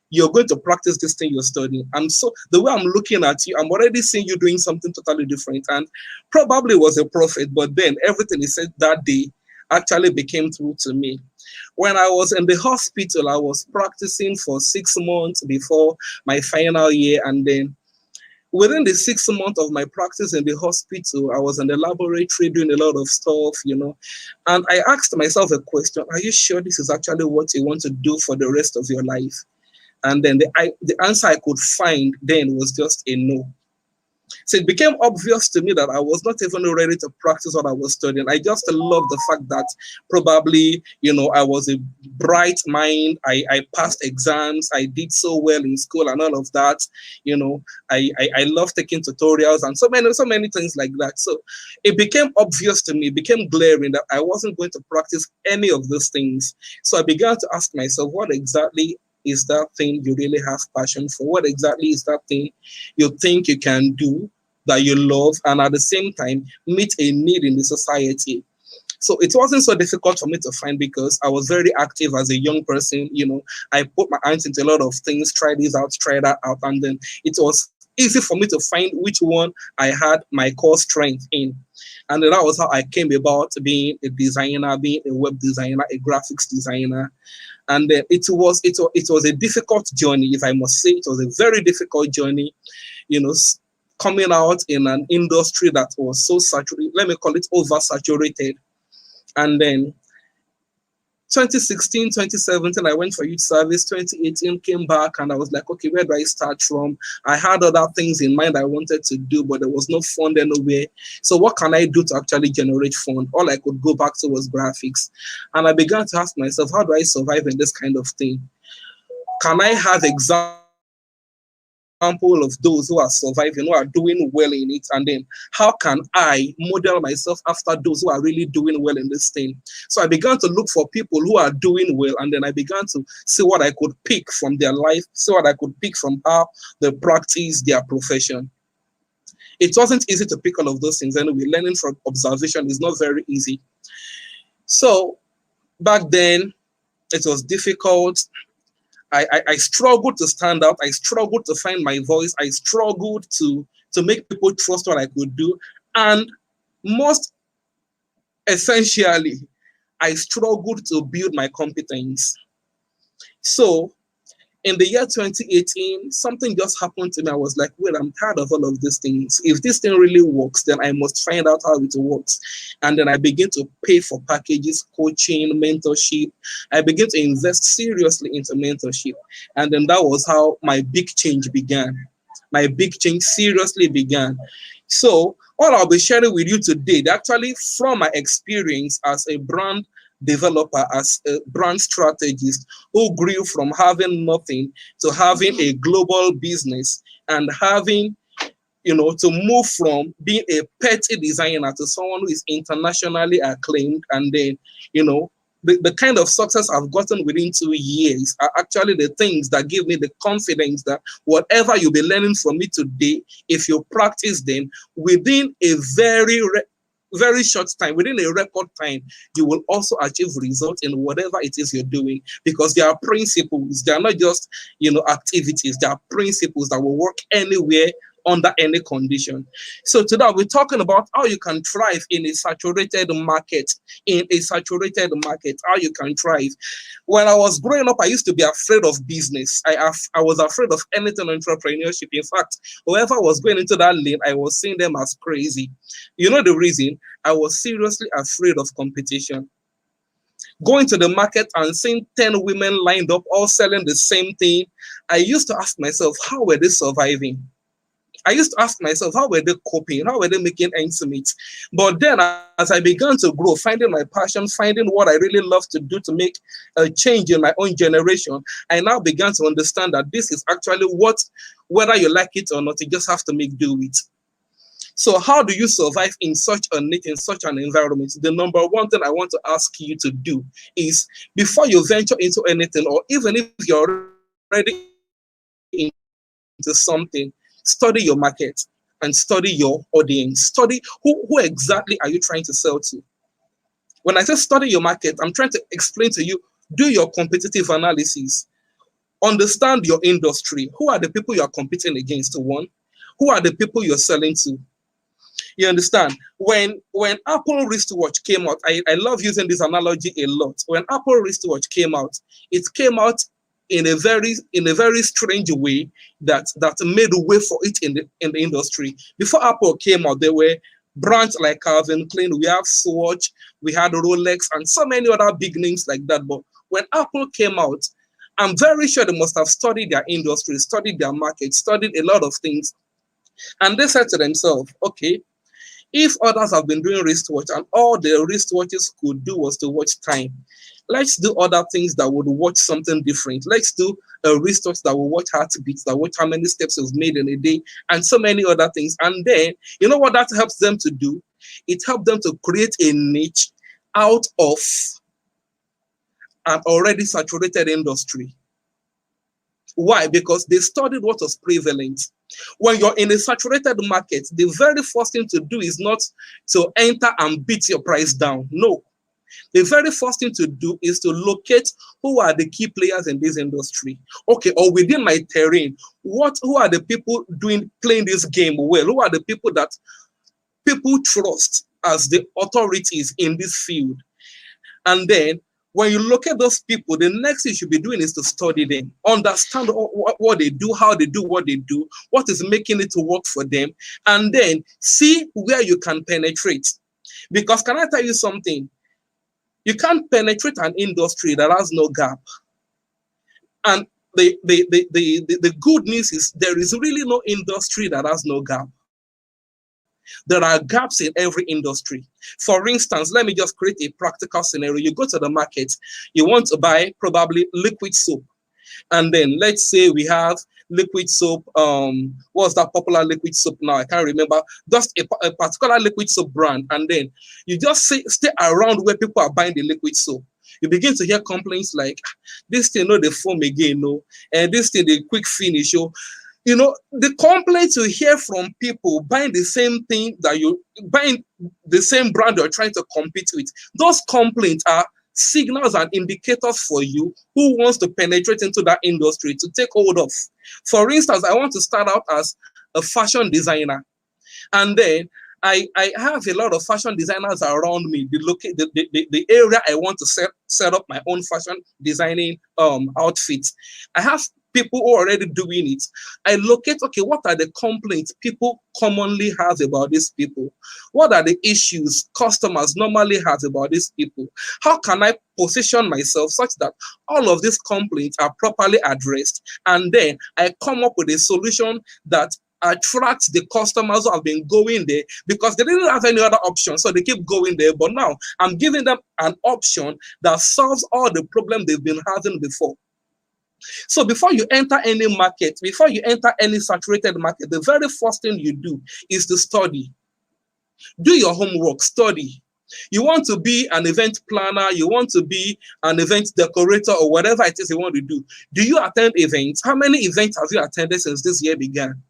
you're going to practice this thing you're studying. And so the way I'm looking at you, I'm already seeing you doing something totally different. And probably was a prophet, but then everything he said that day actually became true to me. When I was in the hospital, I was practicing for 6 months before my final year. And then within the 6 months of my practice in the hospital, I was in the laboratory doing a lot of stuff, and I asked myself a question: are you sure this is actually what you want to do for the rest of your life? And then the answer I could find then was just a no. So it became obvious to me that I was not even ready to practice what I was studying. I just love the fact that probably, I was a bright mind. I passed exams. I did so well in school and all of that. I love taking tutorials and so many things like that. So it became obvious to me, it became glaring that I wasn't going to practice any of those things. So I began to ask myself, what exactly is that thing you really have passion for? What exactly is that thing you think you can do that you love, and at the same time meet a need in the society? So it wasn't so difficult for me to find, because I was very active as a young person. I put my hands into a lot of things, try this out, try that out, and then it was easy for me to find which one I had my core strength in. And that was how I came about being a designer, being a web designer, a graphics designer. And it was a difficult journey, if I must say. It was a very difficult journey, coming out in an industry that was so saturated, let me call it oversaturated. And then 2016, 2017, I went for youth service. 2018 came back, and I was like, okay, where do I start from? I had other things in mind I wanted to do, but there was no fund anywhere. So what can I do to actually generate fund? All I could go back to was graphics. And I began to ask myself, how do I survive in this kind of thing? Can I have examples of those who are surviving, who are doing well in it? And then how can I model myself after those who are really doing well in this thing? So I began to look for people who are doing well, and then I began to see what I could pick from their life, see what I could pick from how they practice their profession. It wasn't easy to pick all of those things anyway. Learning from observation is not very easy. So back then, it was difficult. I struggled to stand out. I struggled to find my voice. I struggled to make people trust what I could do. And most essentially, I struggled to build my competence. So in the year 2018, something just happened to me. I was like, wait, I'm tired of all of these things. If this thing really works, then I must find out how it works. And then I began to pay for packages, coaching, mentorship. I began to invest seriously into mentorship. And then that was how my big change began. My big change seriously began. So all I'll be sharing with you today, actually from my experience as a brand developer, as a brand strategist who grew from having nothing to having a global business and having, to move from being a petty designer to someone who is internationally acclaimed. And then, the kind of success I've gotten within 2 years are actually the things that give me the confidence that whatever you'll be learning from me today, if you practice them within a very short time, within a record time, you will also achieve results in whatever it is you're doing, because there are principles. They are not just, activities. There are principles that will work anywhere, under any condition. So today we're talking about how you can thrive in a saturated market. In a saturated market, how you can thrive. When I was growing up, I used to be afraid of business. I was afraid of anything entrepreneurship. In fact, whoever was going into that lane, I was seeing them as crazy. You know the reason? I was seriously afraid of competition. Going to the market and seeing 10 women lined up all selling the same thing, I used to ask myself, how were they surviving? I used to ask myself, how were they coping? How were they making ends meet? But then as I began to grow, finding my passion, finding what I really love to do to make a change in my own generation, I now began to understand that this is actually what, whether you like it or not, you just have to make do with. So how do you survive in such a niche, in such an environment? The number one thing I want to ask you to do is, before you venture into anything, or even if you're already into something, study your market and study your audience. Study who exactly are you trying to sell to. When I say study your market, I'm trying to explain to you, do your competitive analysis. Understand your industry. Who are the people you are competing against? One, who are the people you're selling to? You understand? When Apple wristwatch came out, I love using this analogy a lot. When Apple wristwatch came out, it came out in a very strange way that made a way for it in the industry. Before Apple came out, there were brands like Calvin Klein, we have Swatch, we had Rolex, and so many other big names like that. But when Apple came out, I'm very sure they must have studied their industry, studied their market, studied a lot of things. And they said to themselves, okay, if others have been doing wristwatch and all the wristwatches could do was to watch time, let's do other things that would watch something different. Let's do a wristwatch that will watch heartbeats, that watch how many steps you've made in a day, and so many other things. And then, you know what that helps them to do? It helps them to create a niche out of an already saturated industry. Why? Because they studied what was prevalent. When you're in a saturated market, the very first thing to do is not to enter and beat your price down. No. The very first thing to do is to locate who are the key players in this industry. Okay, or within my terrain, who are the people playing this game well? Who are the people that people trust as the authorities in this field? And then when you look at those people, the next thing you should be doing is to study them, understand what they do, how they do what they do, what is making it to work for them, and then see where you can penetrate. Because can I tell you something? You can't penetrate an industry that has no gap. And the good news is there is really no industry that has no gap. There are gaps in every industry. For instance, let me just create a practical scenario. You go to the market, you want to buy probably liquid soap. And then let's say we have liquid soap. What's that popular liquid soap now? I can't remember. Just a particular liquid soap brand. And then you just stay around where people are buying the liquid soap. You begin to hear complaints like, this thing, no, the foam again, no, and this thing, the quick finish, oh. You know, the complaints you hear from people buying the same thing that you buying the same brand you're trying to compete with, those complaints are signals and indicators for you who wants to penetrate into that industry to take hold of. For instance, I want to start out as a fashion designer, and then I have a lot of fashion designers around me. The area I want to set up my own fashion designing outfits. I have people who are already doing it. I locate, okay, what are the complaints people commonly have about these people? What are the issues customers normally have about these people? How can I position myself such that all of these complaints are properly addressed? And then I come up with a solution that attracts the customers who have been going there because they didn't have any other option, so they keep going there. But now I'm giving them an option that solves all the problems they've been having before. So before you enter any market, before you enter any saturated market, the very first thing you do is to study. Do your homework, study. You want to be an event planner, you want to be an event decorator, or whatever it is you want to do. Do you attend events? How many events have you attended since this year began?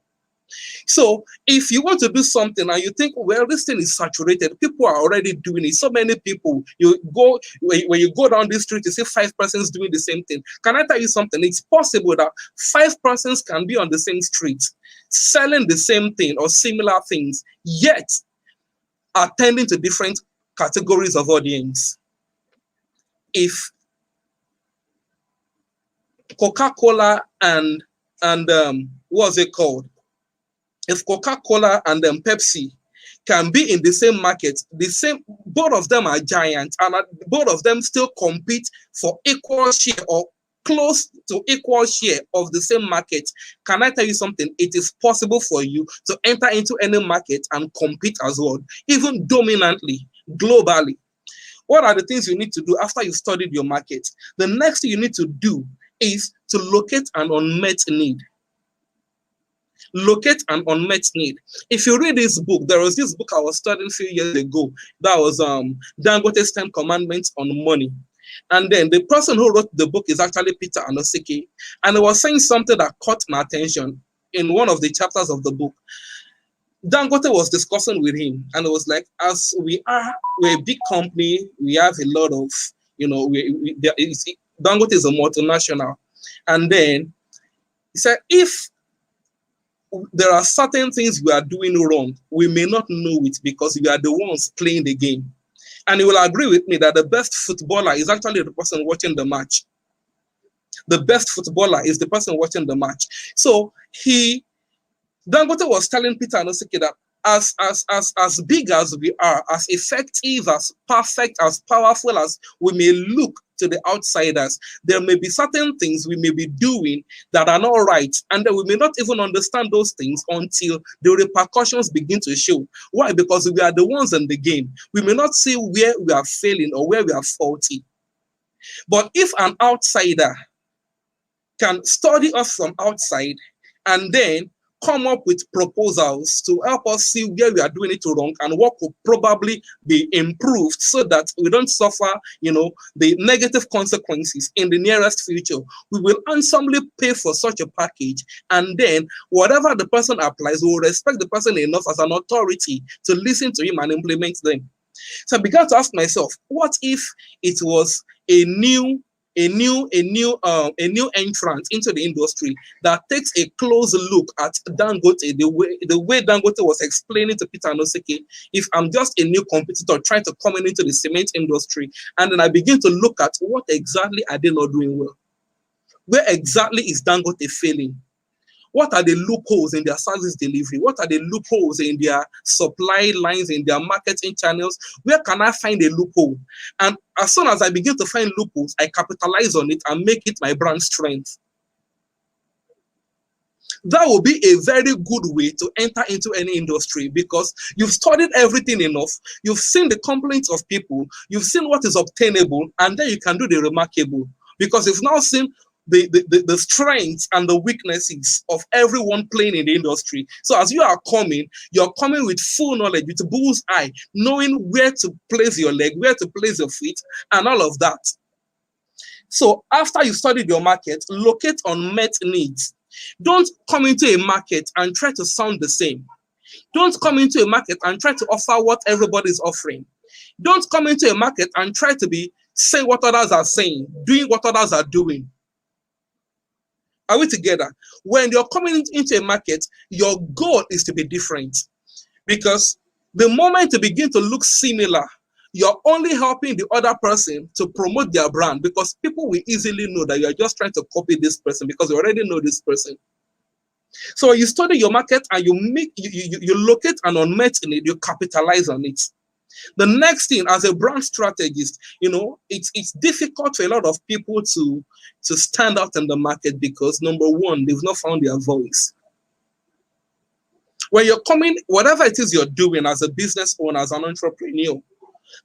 So if you want to do something and you think, well, this thing is saturated, people are already doing it, so many people, you go, when you go down the street, you see 5 persons doing the same thing. Can I tell you something? It's possible that 5 persons can be on the same street, selling the same thing or similar things, yet attending to different categories of audience. If Coca-Cola and what's it called? If Coca-Cola and Pepsi can be in the same market, both of them are giants, and both of them still compete for equal share or close to equal share of the same market. Can I tell you something? It is possible for you to enter into any market and compete as well, even dominantly, globally. What are the things you need to do after you've studied your market? The next thing you need to do is to locate an unmet need. Locate an unmet need. If you read this book, there was this book I was studying a few years ago that was Dangote's 10 Commandments on Money. And then the person who wrote the book is actually Peter Anosike. And he was saying something that caught my attention in one of the chapters of the book. Dangote was discussing with him, and it was like, as we're a big company, we have a lot of, Dangote is a multinational. And then he said, if there are certain things we are doing wrong, we may not know it because we are the ones playing the game. And you will agree with me that the best footballer is actually the person watching the match. The best footballer is the person watching the match. So Dangote was telling Peter Anosike that as big as we are, as effective, as perfect, as powerful as we may look to the outsiders, there may be certain things we may be doing that are not right, and that we may not even understand those things until the repercussions begin to show. Why? Because we are the ones in the game. We may not see where we are failing or where we are faulty. But if an outsider can study us from outside and then come up with proposals to help us see where we are doing it wrong and what could probably be improved so that we don't suffer, the negative consequences in the nearest future, we will handsomely pay for such a package. And then whatever the person applies, we will respect the person enough as an authority to listen to him and implement them. So I began to ask myself, what if it was a new entrant into the industry that takes a close look at Dangote, the way Dangote was explaining to Peter Anosike, if I'm just a new competitor trying to come into the cement industry, and then I begin to look at what exactly are they not doing well? Where exactly is Dangote failing? What are the loopholes in their service delivery? What are the loopholes in their supply lines, in their marketing channels? Where can I find a loophole? And as soon as I begin to find loopholes, I capitalize on it and make it my brand strength. That will be a very good way to enter into any industry because you've studied everything enough. You've seen the complaints of people. You've seen what is obtainable, and then you can do the remarkable because you've now seen the strengths and the weaknesses of everyone playing in the industry. So as you are coming, you're coming with full knowledge, with a bull's eye, knowing where to place your leg, where to place your feet, and all of that. So after you studied your market, locate unmet needs. Don't come into a market and try to sound the same. Don't come into a market and try to offer what everybody's offering. Don't come into a market and try to say what others are saying, doing what others are doing. Are we together? When you're coming into a market, your goal is to be different. Because the moment you begin to look similar, you're only helping the other person to promote their brand, because people will easily know that you're just trying to copy this person because you already know this person. So you study your market and you locate an unmet need, you capitalize on it. The next thing, as a brand strategist, it's difficult for a lot of people to stand out in the market because, number one, they've not found their voice. When you're coming, whatever it is you're doing as a business owner, as an entrepreneur,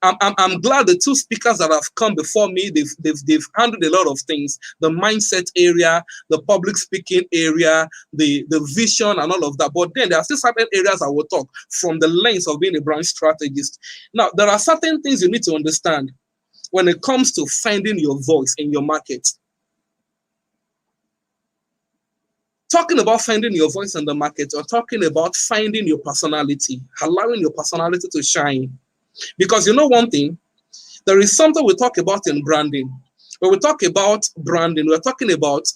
I'm glad the two speakers that have come before me, they've handled a lot of things: the mindset area, the public speaking area, the vision, and all of that. But then there are still certain areas I will talk from the lens of being a brand strategist. Now, there are certain things you need to understand when it comes to finding your voice in your market. Talking about finding your voice in the market, or talking about finding your personality, allowing your personality to shine. Because you know one thing, there is something we talk about in branding. When we talk about branding, we're talking about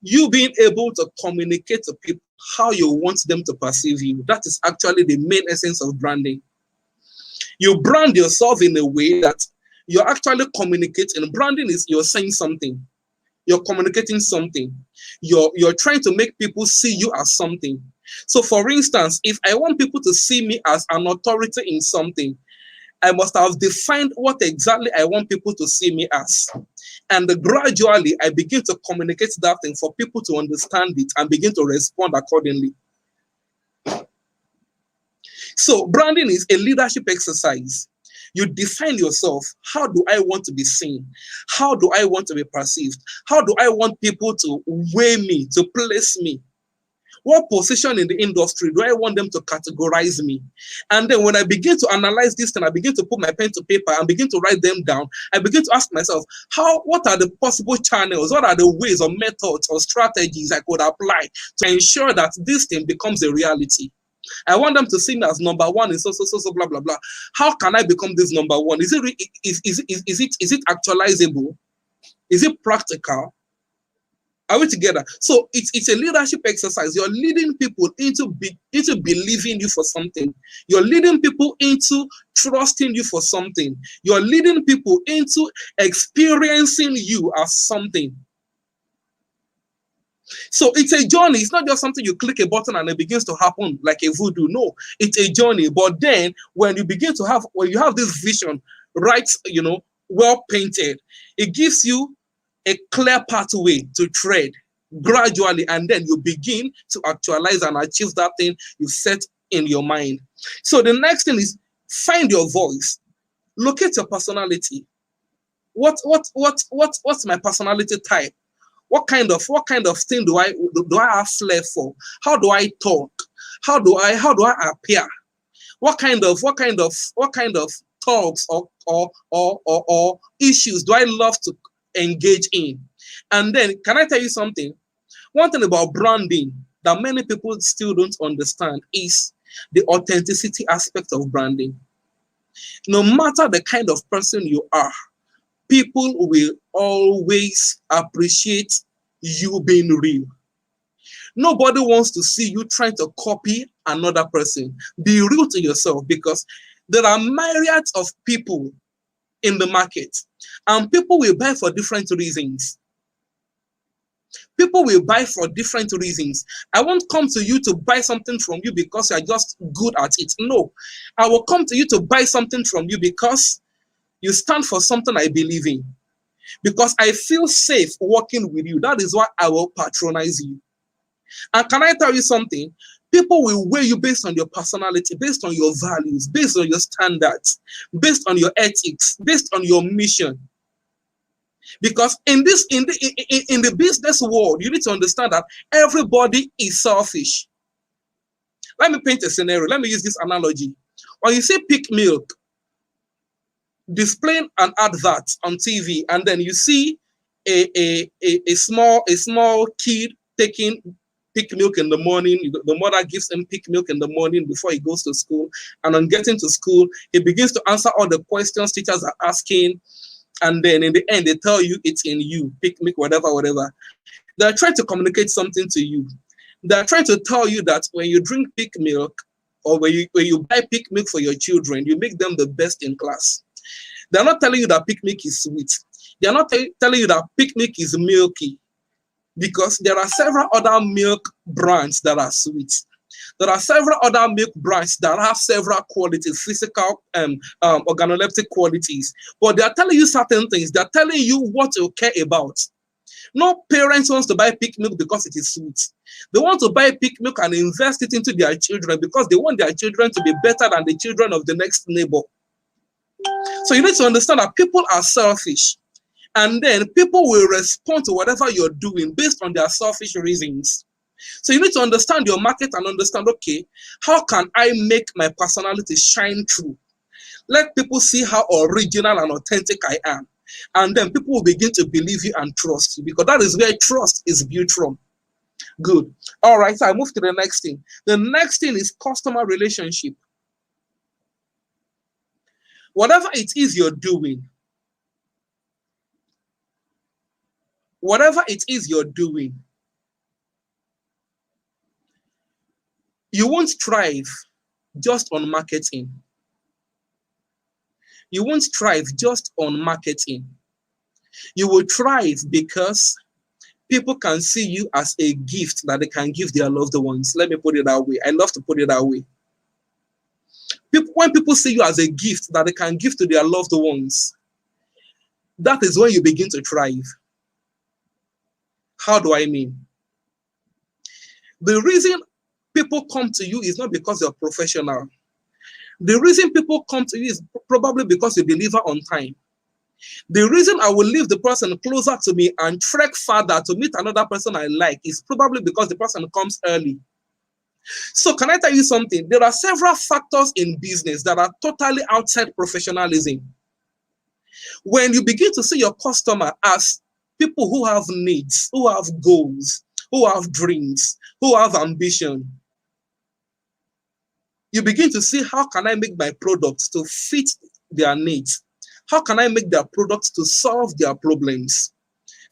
you being able to communicate to people how you want them to perceive you. That is actually the main essence of branding. You brand yourself in a way that you're actually communicating. Branding is you're saying something. You're communicating something. You're trying to make people see you as something. So for instance, if I want people to see me as an authority in something, I must have defined what exactly I want people to see me as. And gradually, I begin to communicate that thing for people to understand it and begin to respond accordingly. So branding is a leadership exercise. You define yourself. How do I want to be seen? How do I want to be perceived? How do I want people to weigh me, to place me? What position in the industry do I want them to categorize me? And then when I begin to analyze this and I begin to put my pen to paper and begin to write them down, I begin to ask myself, what are the possible channels? What are the ways or methods or strategies I could apply to ensure that this thing becomes a reality? I want them to see me as number one in so blah blah blah. How can I become this number one? Is it actualizable? Is it practical? Are we together? So it's a leadership exercise. You're leading people into believing you for something. You're leading people into trusting you for something. You're leading people into experiencing you as something. So it's a journey. It's not just something you click a button and it begins to happen like a voodoo. No, it's a journey. But then when you have this vision, right, well painted, it gives you a clear pathway to tread gradually, and then you begin to actualize and achieve that thing you set in your mind. So the next thing is find your voice. Locate your personality. What's my personality type? What kind of thing do I have flair for? How do I talk? How do I appear? What kind of talks or issues do I love to engage in? And then, can I tell you something? One thing about branding that many people still don't understand is the authenticity aspect of branding. No matter the kind of person you are, people will always appreciate you being real. Nobody wants to see you trying to copy another person. Be real to yourself, because there are myriads of people in the market, and people will buy for different reasons. People will buy for different reasons. I won't come to you to buy something from you because you're just good at it. No, I will come to you to buy something from you because you stand for something I believe in. Because I feel safe working with you. That is why I will patronize you. And can I tell you something? People will weigh you based on your personality, based on your values, based on your standards, based on your ethics, based on your mission. Because in the business world, you need to understand that everybody is selfish. Let me paint a scenario. Let me use this analogy. When you see Peak Milk displaying an advert on TV, and then you see a small kid taking Peak Milk in the morning. The mother gives him Peak Milk in the morning before he goes to school. And on getting to school, he begins to answer all the questions teachers are asking. And then in the end, they tell you it's in you, Peak Milk, whatever. They're trying to communicate something to you. They're trying to tell you that when you drink Peak Milk, or when you buy Peak Milk for your children, you make them the best in class. They're not telling you that picnic is sweet. They're not telling you that picnic is milky, because there are several other milk brands that are sweet. There are several other milk brands that have several qualities, physical, organoleptic qualities. But they are telling you certain things. They're telling you what you care about. No parents wants to buy peak milk because it is sweet. They want to buy peak milk and invest it into their children because they want their children to be better than the children of the next neighbor. So you need to understand that people are selfish. And then people will respond to whatever you're doing based on their selfish reasons. So you need to understand your market and understand, okay, how can I make my personality shine through? Let people see how original and authentic I am. And then people will begin to believe you and trust you, because that is where trust is built from. Good. All right, so I move to the next thing. The next thing is customer relationship. Whatever it is you're doing, you won't thrive just on marketing. You won't thrive just on marketing. You will thrive because people can see you as a gift that they can give their loved ones. Let me put it that way. I love to put it that way. When people see you as a gift that they can give to their loved ones, that is when you begin to thrive. How do I mean? The reason people come to you is not because you're professional. The reason people come to you is probably because you deliver on time. The reason I will leave the person closer to me and trek further to meet another person I like is probably because the person comes early. So can I tell you something? There are several factors in business that are totally outside professionalism. When you begin to see your customer as people who have needs, who have goals, who have dreams, who have ambition, you begin to see, how can I make my products to fit their needs? How can I make their products to solve their problems?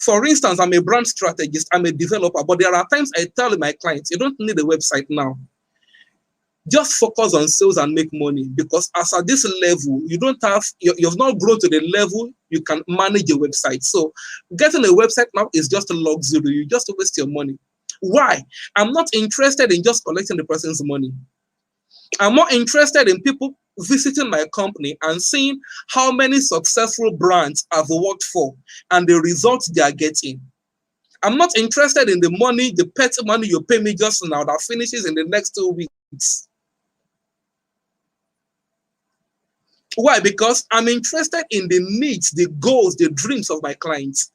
For instance, I'm a brand strategist, I'm a developer, but there are times I tell my clients, you don't need a website now. Just focus on sales and make money, because as at this level, you've not grown to the level you can manage a website. So getting a website now is just a luxury. You just waste your money. Why? I'm not interested in just collecting the person's money. I'm more interested in people visiting my company and seeing how many successful brands I've worked for and the results they are getting. I'm not interested in the money, the pet money you pay me just now that finishes in the next 2 weeks. Why? Because I'm interested in the needs, the goals, the dreams of my clients.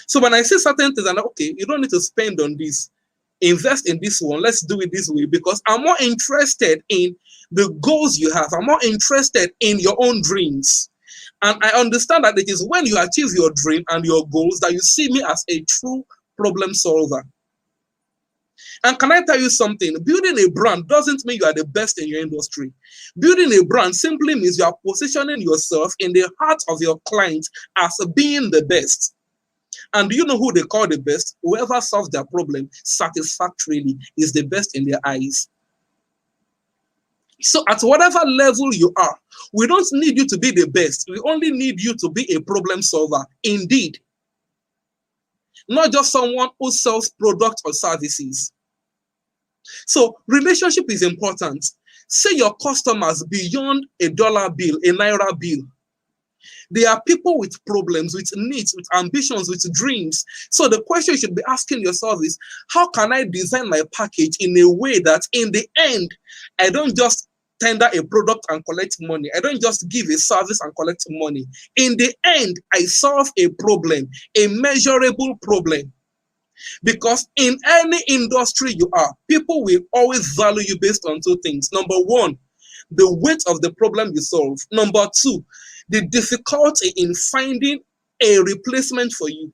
So when I see certain things, I'm like, okay, you don't need to spend on this. Invest in this one. Let's do it this way, because I'm more interested in the goals you have. I'm more interested in your own dreams. And I understand that it is when you achieve your dream and your goals that you see me as a true problem solver. And can I tell you something? Building a brand doesn't mean you are the best in your industry. Building a brand simply means you are positioning yourself in the heart of your client as being the best. And do you know who they call the best? Whoever solves their problem satisfactorily is the best in their eyes. So at whatever level you are, we don't need you to be the best. We only need you to be a problem solver. Indeed. Not just someone who sells products or services. So relationship is important. See your customers beyond a dollar bill, a naira bill. They are people with problems, with needs, with ambitions, with dreams. So the question you should be asking yourself is, how can I design my package in a way that in the end, I don't just tender a product and collect money. I don't just give a service and collect money. In the end, I solve a problem, a measurable problem. Because in any industry you are, people will always value you based on two things. Number one, the weight of the problem you solve. Number two, the difficulty in finding a replacement for you.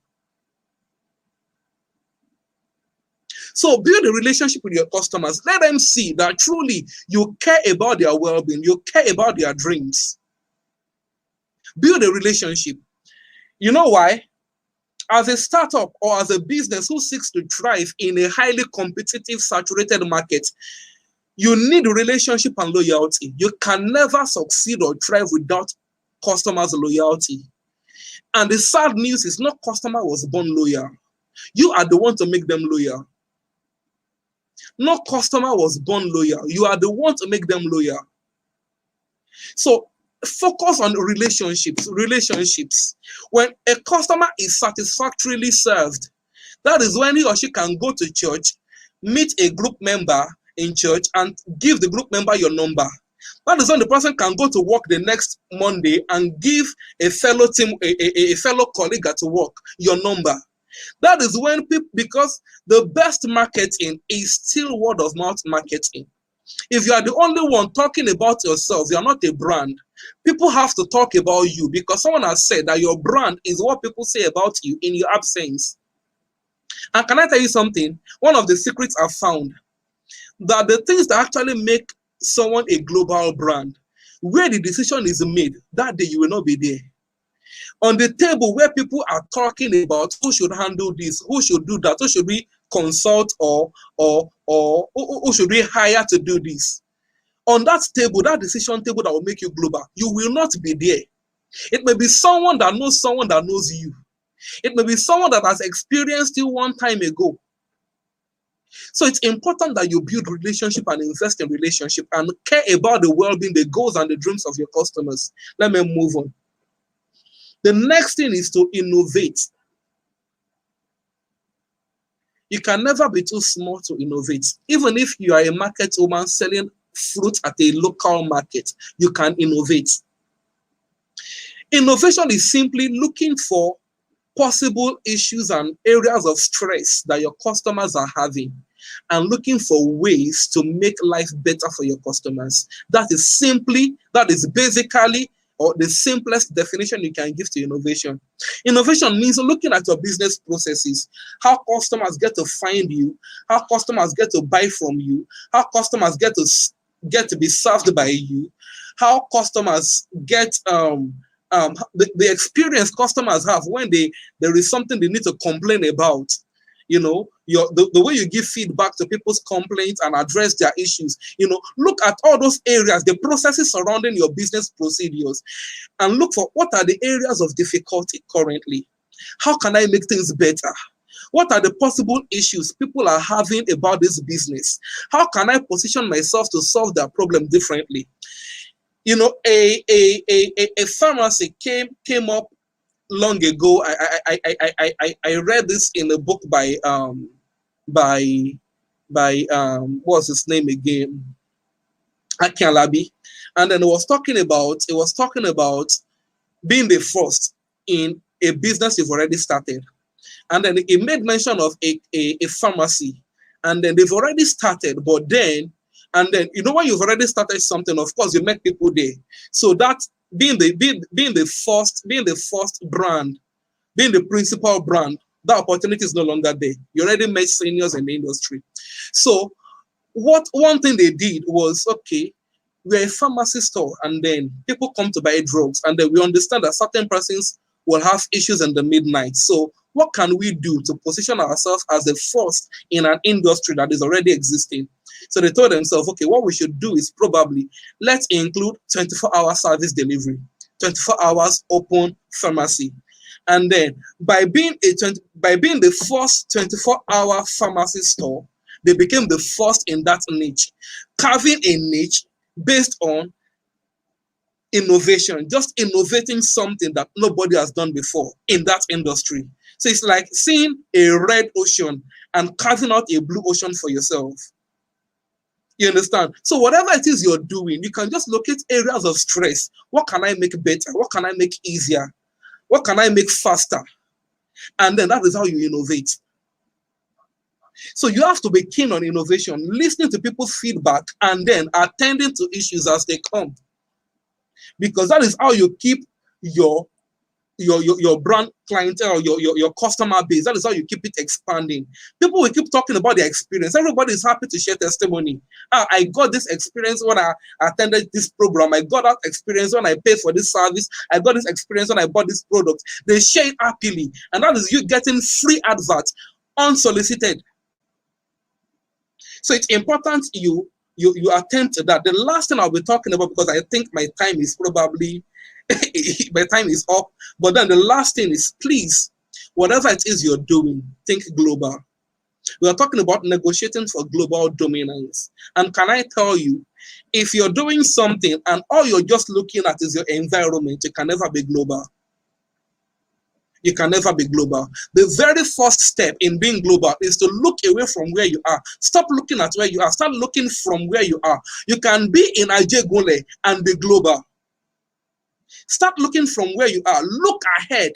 So build a relationship with your customers. Let them see that truly you care about their well-being, you care about their dreams. Build a relationship. You know why? As a startup or as a business who seeks to thrive in a highly competitive, saturated market, you need relationship and loyalty. You can never succeed or thrive without customers' loyalty. And the sad news is no customer was born loyal. You are the one to make them loyal. No customer was born loyal. You are the one to make them loyal. So focus on relationships. Relationships. When a customer is satisfactorily served, that is when he or she can go to church, meet a group member in church, and give the group member your number. That is when the person can go to work the next Monday and give a fellow team, a fellow colleague at work your number. That is when people, because the best marketing is still word of mouth marketing. If you are the only one talking about yourself, you are not a brand. People have to talk about you because someone has said that your brand is what people say about you in your absence. And can I tell you something? One of the secrets I've found, that the things that actually make someone a global brand, where the decision is made, that day you will not be there. On the table where people are talking about who should handle this, who should do that, who should we consult or who should we hire to do this. On that table, that decision table that will make you global, you will not be there. It may be someone that knows you. It may be someone that has experienced you one time ago. So it's important that you build relationship and invest in relationship and care about the well-being, the goals and the dreams of your customers. Let me move on. The next thing is to innovate. You can never be too small to innovate. Even if you are a market woman selling fruit at a local market, you can innovate. Innovation is simply looking for possible issues and areas of stress that your customers are having and looking for ways to make life better for your customers. That is basically or the simplest definition you can give to innovation. Innovation means looking at your business processes, how customers get to find you, how customers get to buy from you, how customers get to be served by you, how customers get the experience customers have when there is something they need to complain about. You know, the way you give feedback to people's complaints and address their issues. You know, look at all those areas, the processes surrounding your business procedures, and look for what are the areas of difficulty currently. How can I make things better? What are the possible issues people are having about this business? How can I position myself to solve their problem differently? You know, a pharmacy came up long ago. I read this in a book by what's his name again? Akialabi. And then it was talking about being the first in a business you've already started. And then it made mention of a pharmacy. And then they've already started, but then you know, when you've already started something, of course you make people there. So that being the first brand, being the principal brand, that opportunity is no longer there. You already met seniors in the industry. So one thing they did was, okay, we're a pharmacy store, and then people come to buy drugs, and then we understand that certain persons will have issues in the midnight. So what can we do to position ourselves as the first in an industry that is already existing? So they told themselves, okay, what we should do is probably let's include 24-hour service delivery, 24 hours open pharmacy. And then by being the first 24-hour pharmacy store, they became the first in that niche, carving a niche based on innovation, just innovating something that nobody has done before in that industry. So it's like seeing a red ocean and carving out a blue ocean for yourself. You understand? So whatever it is you're doing, you can just locate areas of stress. What can I make better? What can I make easier? What can I make faster? And then that is how you innovate. So you have to be keen on innovation, listening to people's feedback, and then attending to issues as they come. Because that is how you keep your brand clientele, your customer base. That is how you keep it expanding. People will keep talking about their experience. Everybody is happy to share testimony. I got this experience when I attended this program. I got that experience when I paid for this service. I got this experience when I bought this product. They share it happily. And that is you getting free adverts, unsolicited. So it's important you attend to that. The last thing I'll be talking about, because I think my time is probably My time is up. But then the last thing is, please, whatever it is you're doing, think global. We are talking about negotiating for global dominance. And can I tell you, if you're doing something and all you're just looking at is your environment, you can never be global. You can never be global. The very first step in being global is to look away from where you are. Stop looking at where you are. Start looking from where you are. You can be in Ajegule and be global. Start looking from where you are. Look ahead.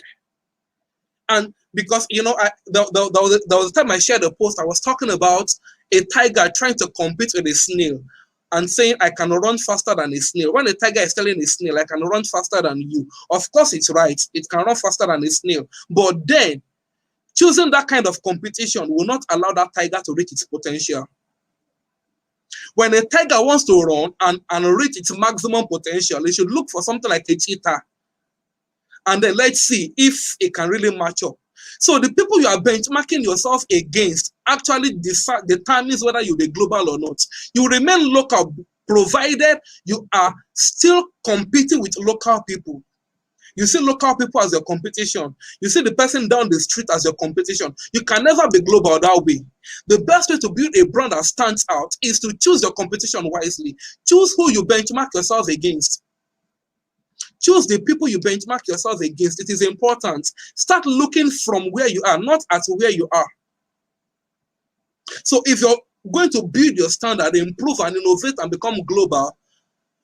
And because, you know, there was a time I shared a post, I was talking about a tiger trying to compete with a snail and saying, I can run faster than a snail. When a tiger is telling a snail, I can run faster than you, of course it's right. It can run faster than a snail. But then, choosing that kind of competition will not allow that tiger to reach its potential. When a tiger wants to run and reach its maximum potential, it should look for something like a cheetah. And then let's see if it can really match up. So the people you are benchmarking yourself against actually determines whether you'll be global or not. You remain local provided you are still competing with local people. You see local people as your competition. You see the person down the street as your competition. You can never be global that way. The best way to build a brand that stands out is to choose your competition wisely. Choose who you benchmark yourself against. Choose the people you benchmark yourself against. It is important. Start looking from where you are, not at where you are. So if you're going to build your standard, improve and innovate and become global,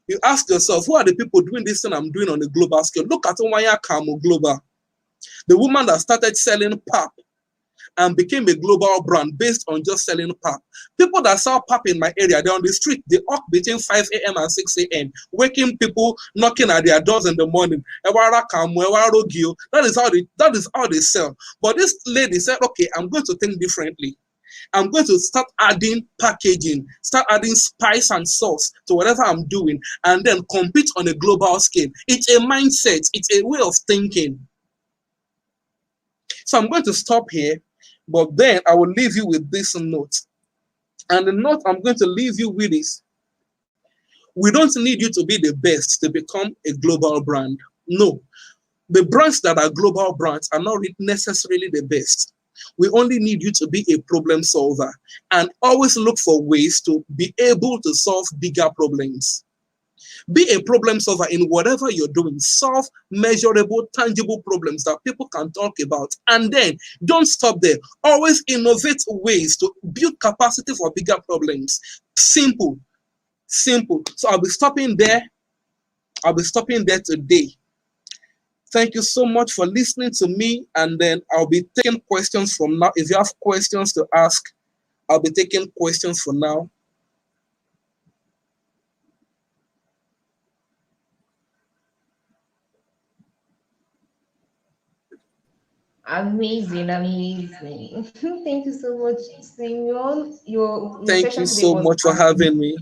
you ask yourself, who are the people doing this thing I'm doing on a global scale? Look at Wanya Kamo Global, the woman that started selling pap and became a global brand based on just selling pap. People that sell pap in my area, they're on the street. They walk between 5 a.m. and 6 a.m., waking people, knocking at their doors in the morning. That is how they sell. But this lady said, okay, I'm going to think differently. I'm going to start adding packaging, start adding spice and sauce to whatever I'm doing, and then compete on a global scale. It's a mindset. It's a way of thinking. So I'm going to stop here, but then I will leave you with this note. And the note I'm going to leave you with is, we don't need you to be the best to become a global brand. No. The brands that are global brands are not necessarily the best. We only need you to be a problem solver and always look for ways to be able to solve bigger problems. Be a problem solver in whatever you're doing. Solve measurable, tangible problems that people can talk about. And then don't stop there. Always innovate ways to build capacity for bigger problems. Simple. Simple. So I'll be stopping there. I'll be stopping there today. Thank you so much for listening to me. And then I'll be taking questions from now. If you have questions to ask, I'll be taking questions for now. Amazing, amazing. Thank you so much, Simeon. Your Thank session you today so was much for having me.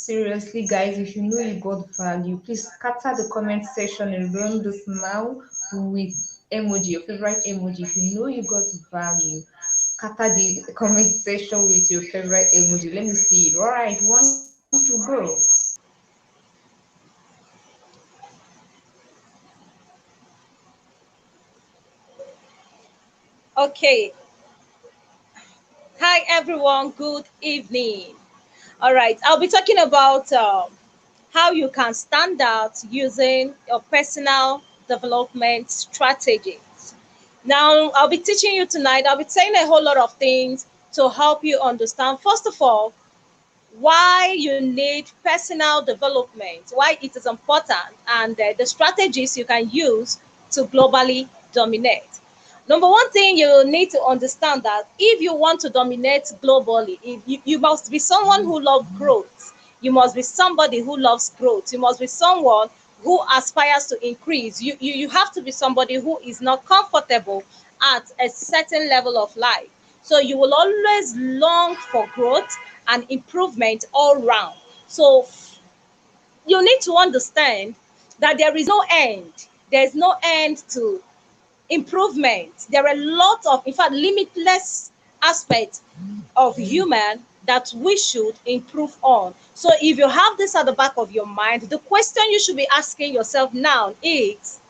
seriously, guys. If you know you got value, please scatter the comment section and run the smile with emoji, your favorite emoji. If you know you got value, scatter the comment section with your favorite emoji. Let me see it. All right, 1 to go. Okay. Hi, everyone. Good evening. All right. I'll be talking about how you can stand out using your personal development strategies. Now, I'll be teaching you tonight. I'll be saying a whole lot of things to help you understand, first of all, why you need personal development, why it is important, and the strategies you can use to globally dominate. Number one thing you need to understand that if you want to dominate globally, you must be someone who loves growth. You must be somebody who loves growth. You must be someone who aspires to increase. You have to be somebody who is not comfortable at a certain level of life. So you will always long for growth and improvement all round. So you need to understand that there is no end. There is no end to improvement. There are a lot of, in fact, limitless aspects of human that we should improve on. So if you have this at the back of your mind, the question you should be asking yourself now is,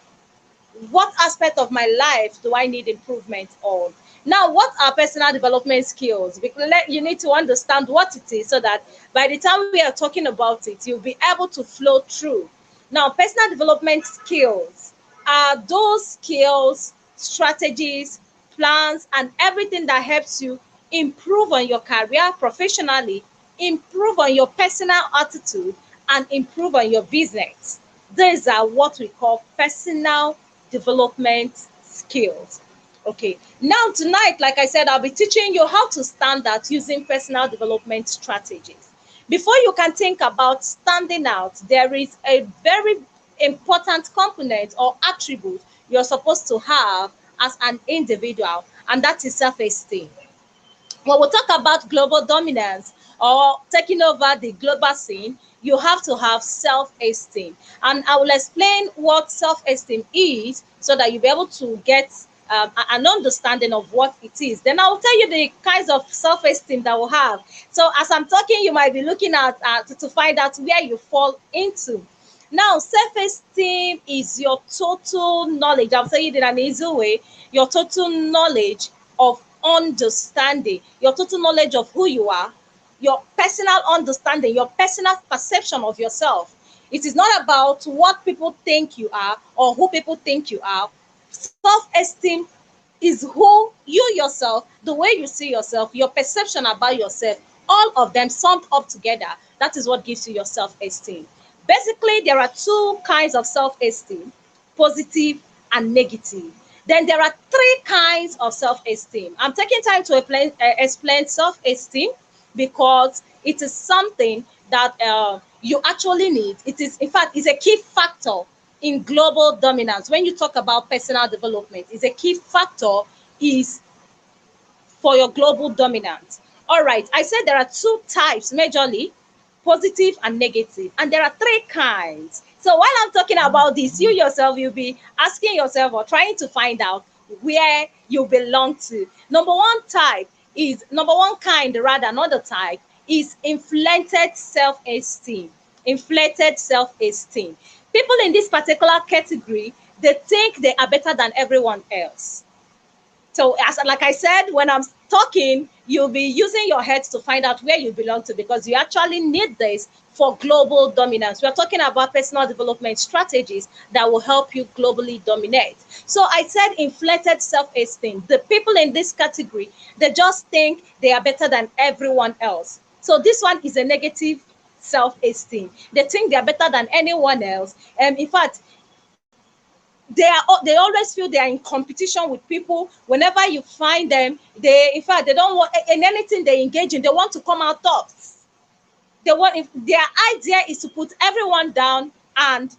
what aspect of my life do I need improvement on? Now, what are personal development skills? Because you need to understand what it is so that by the time we are talking about it, you'll be able to flow through. Now, personal development skills are those skills, strategies, plans, and everything that helps you improve on your career professionally, improve on your personal attitude, and improve on your business. These are what we call personal development skills. Okay, now tonight, like I said, I'll be teaching you how to stand out using personal development strategies. Before you can think about standing out, there is a very important component or attribute you're supposed to have as an individual, and that is self-esteem. When we talk about global dominance or taking over the global scene, you have to have self-esteem. And I will explain what self-esteem is so that you'll be able to get an understanding of what it is. Then I will tell you the kinds of self-esteem that we have. So as I'm talking, you might be looking at to find out where you fall into. Now, self-esteem is your total knowledge. I'm saying it in an easy way. Your total knowledge of understanding, your total knowledge of who you are, your personal understanding, your personal perception of yourself. It is not about what people think you are or who people think you are. Self-esteem is who you yourself, the way you see yourself, your perception about yourself, all of them summed up together. That is what gives you your self-esteem. Basically, there are two kinds of self-esteem, positive and negative. Then there are three kinds of self-esteem. I'm taking time to explain self-esteem because it is something that you actually need. It is, in fact, is a key factor in global dominance. When you talk about personal development, is a key factor is for your global dominance. All right, I said there are two types majorly, positive and negative, and there are three kinds. So while I'm talking about this, you yourself, you'll be asking yourself or trying to find out where you belong to. Number one kind, rather, another type is inflated self-esteem. Inflated self-esteem. People in this particular category, they think they are better than everyone else. So as like I said, when I'm talking, you'll be using your head to find out where you belong to, because you actually need this for global dominance. We're talking about personal development strategies that will help you globally dominate. So I said inflated self-esteem. The people in this category, they just think they are better than everyone else. So this one is a negative self-esteem. They think they are better than anyone else. And in fact, they always feel they are in competition with people. Whenever you find them, in fact, they don't want in anything they engage in, they want to come out top. They want, if their idea is to put everyone down and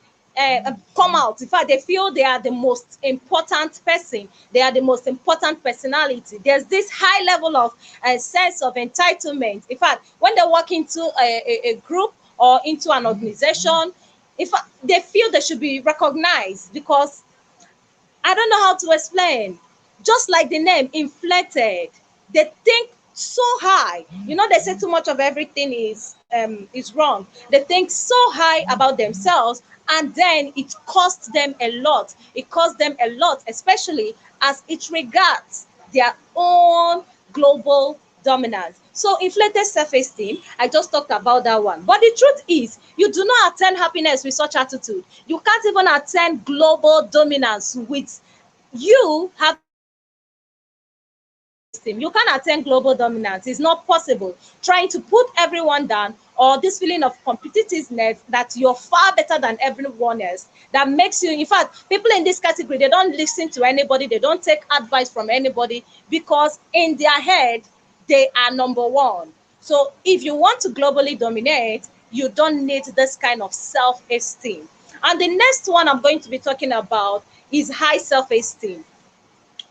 come out. In fact, they feel they are the most important person. They are the most important personality. There's this high level of sense of entitlement. In fact, when they walk into a group or into an organization, in fact, they feel they should be recognized, because I don't know how to explain. Just like the name, inflated. They think so high. You know, they say too much of everything is wrong. They think so high about themselves, and then it costs them a lot. It costs them a lot, especially as it regards their own global dominance. So inflated self-esteem, I just talked about that one. But the truth is, you do not attain happiness with such attitude. You can't even attain global dominance with you having. You can't attain global dominance. It's not possible. Trying to put everyone down, or this feeling of competitiveness that you're far better than everyone else, that makes you, in fact, people in this category, they don't listen to anybody, they don't take advice from anybody, because in their head, they are number one. So if you want to globally dominate, you don't need this kind of self-esteem. And the next one I'm going to be talking about is high self-esteem.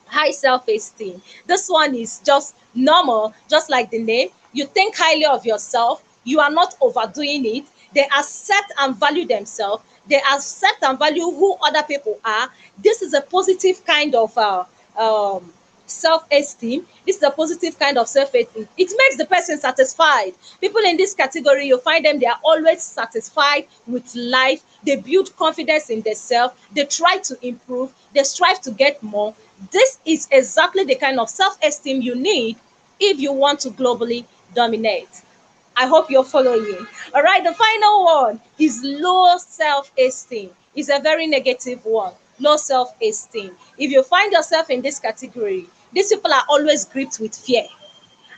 High self-esteem. This one is just normal, just like the name. You think highly of yourself. You are not overdoing it. They accept and value themselves. They accept and value who other people are. This is a positive kind of self-esteem. This is a positive kind of self-esteem. It makes the person satisfied. People in this category, you find them, they are always satisfied with life. They build confidence in themselves. They try to improve. They strive to get more. This is exactly the kind of self-esteem you need if you want to globally dominate. I hope you're following. All right, the final one is low self-esteem. It's a very negative one. Low self-esteem. If you find yourself in this category, these people are always gripped with fear.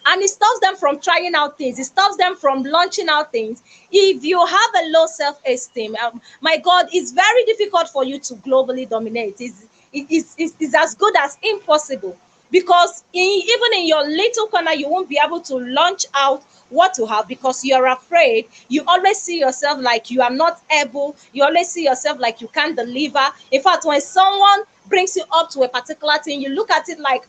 And it stops them from trying out things. It stops them from launching out things. If you have a low self-esteem, my God, it's very difficult for you to globally dominate. It's as good as impossible, because even in your little corner, you won't be able to launch out what you have because you're afraid. You always see yourself like you are not able. You always see yourself like you can't deliver. In fact, when someone brings you up to a particular thing, you look at it like,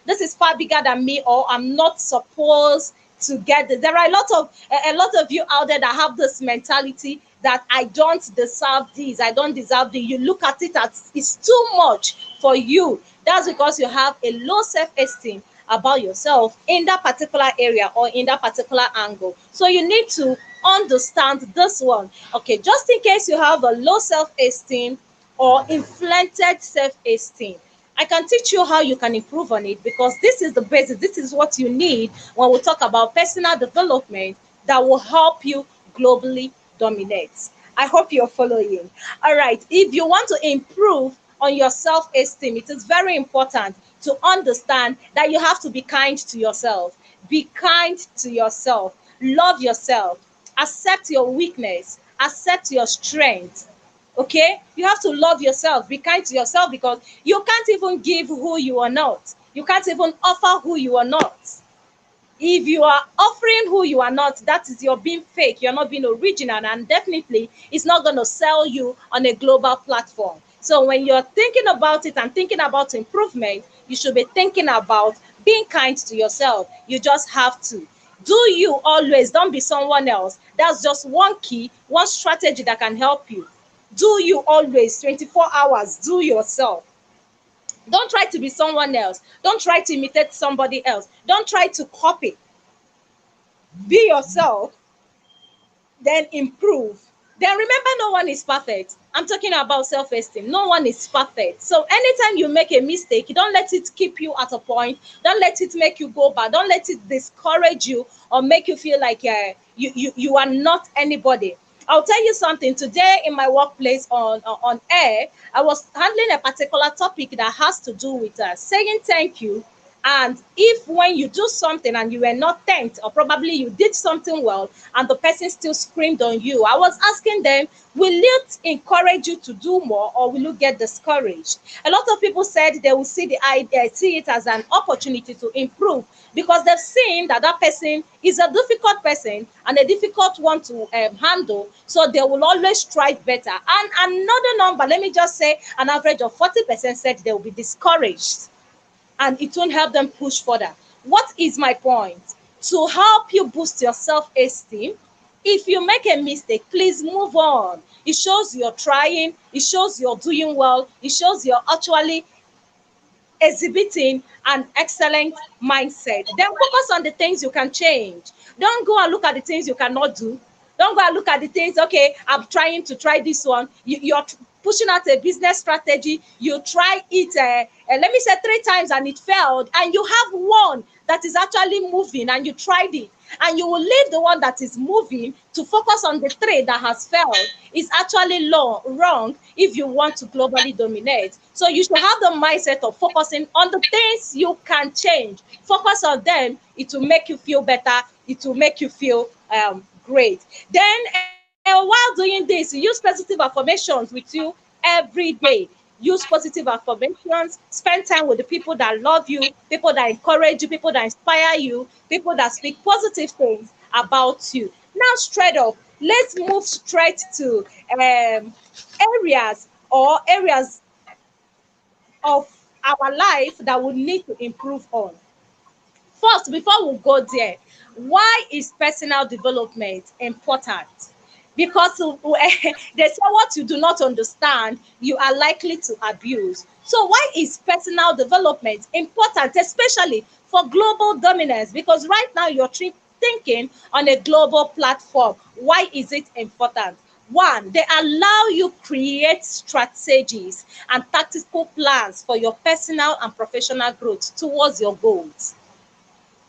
this is far bigger than me, or I'm not supposed to get this. There are a lot of you out there that have this mentality that I don't deserve this, I don't deserve this. You look at it as it's too much for you. That's because you have a low self-esteem about yourself in that particular area or in that particular angle. So you need to understand this one. Okay, just in case you have a low self-esteem or inflated self-esteem, I can teach you how you can improve on it, because this is the basis. This is what you need when we talk about personal development that will help you globally dominate. I hope you're following. All right. If you want to improve on your self-esteem, it is very important to understand that you have to be kind to yourself. Be kind to yourself. Love yourself. Accept your weakness. Accept your strength. Okay, you have to love yourself, be kind to yourself, because you can't even give who you are not. You can't even offer who you are not. If you are offering who you are not, that is, you're being fake, you're not being original, and definitely it's not going to sell you on a global platform. So when you're thinking about it and thinking about improvement, you should be thinking about being kind to yourself. You just have to do you always. Don't be someone else. That's just one key, one strategy that can help you. Do you always, 24 hours, do yourself. Don't try to be someone else. Don't try to imitate somebody else. Don't try to copy. Be yourself, then improve. Then remember, no one is perfect. I'm talking about self-esteem. No one is perfect. So anytime you make a mistake, don't let it keep you at a point. Don't let it make you go back. Don't let it discourage you or make you feel like you are not anybody. I'll tell you something. Today in my workplace on air, I was handling a particular topic that has to do with saying thank you. And if when you do something and you were not thanked, or probably you did something well and the person still screamed on you, I was asking them, will it encourage you to do more, or will you get discouraged? A lot of people said they will see the idea, see it as an opportunity to improve, because they've seen that that person is a difficult person and a difficult one to handle. So they will always strive better. And another number, let me just say, an average of 40% said they will be discouraged, and it won't help them push further. What is my point? To help you boost your self-esteem, if you make a mistake, please move on. It shows you're trying. It shows you're doing well. It shows you're actually exhibiting an excellent mindset. Then focus on the things you can change. Don't go and look at the things you cannot do. Don't go and look at the things, okay, I'm trying to try this one. You're pushing out a business strategy. You try it, let me say 3 times, and it failed. And you have one that is actually moving and you tried it. And you will leave the one that is moving to focus on the 3 that has failed. It's actually wrong if you want to globally dominate. So you should have the mindset of focusing on the things you can change. Focus on them. It will make you feel better. It will make you feel great. Then while doing this, use positive affirmations with you every day. Use positive affirmations. Spend time with the people that love you, people that encourage you, people that inspire you, people that speak positive things about you. Now, straight up, let's move straight to areas of our life that we need to improve on. First, before we go there, why is personal development important? Because they say what you do not understand, you are likely to abuse. So why is personal development important, especially for global dominance? Because right now you're thinking on a global platform. Why is it important? One, they allow you create strategies and tactical plans for your personal and professional growth towards your goals.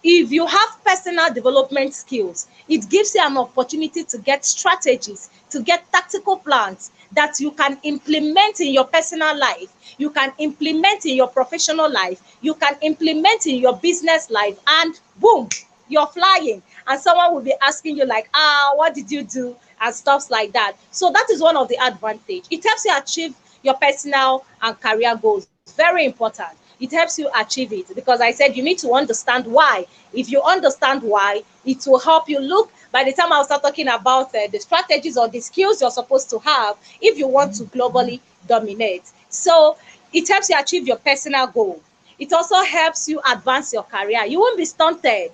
If you have personal development skills, it gives you an opportunity to get strategies, to get tactical plans that you can implement in your personal life, you can implement in your professional life, you can implement in your business life, and boom, you're flying. And someone will be asking you like, what did you do? And stuff like that. So that is one of the advantage. It helps you achieve your personal and career goals. Very important. It helps you achieve it, because I said you need to understand why. If you understand why, it will help you. Look, by the time I'll start talking about the strategies or the skills you're supposed to have if you want to globally dominate. So it helps you achieve your personal goal. It also helps you advance your career. You won't be stunted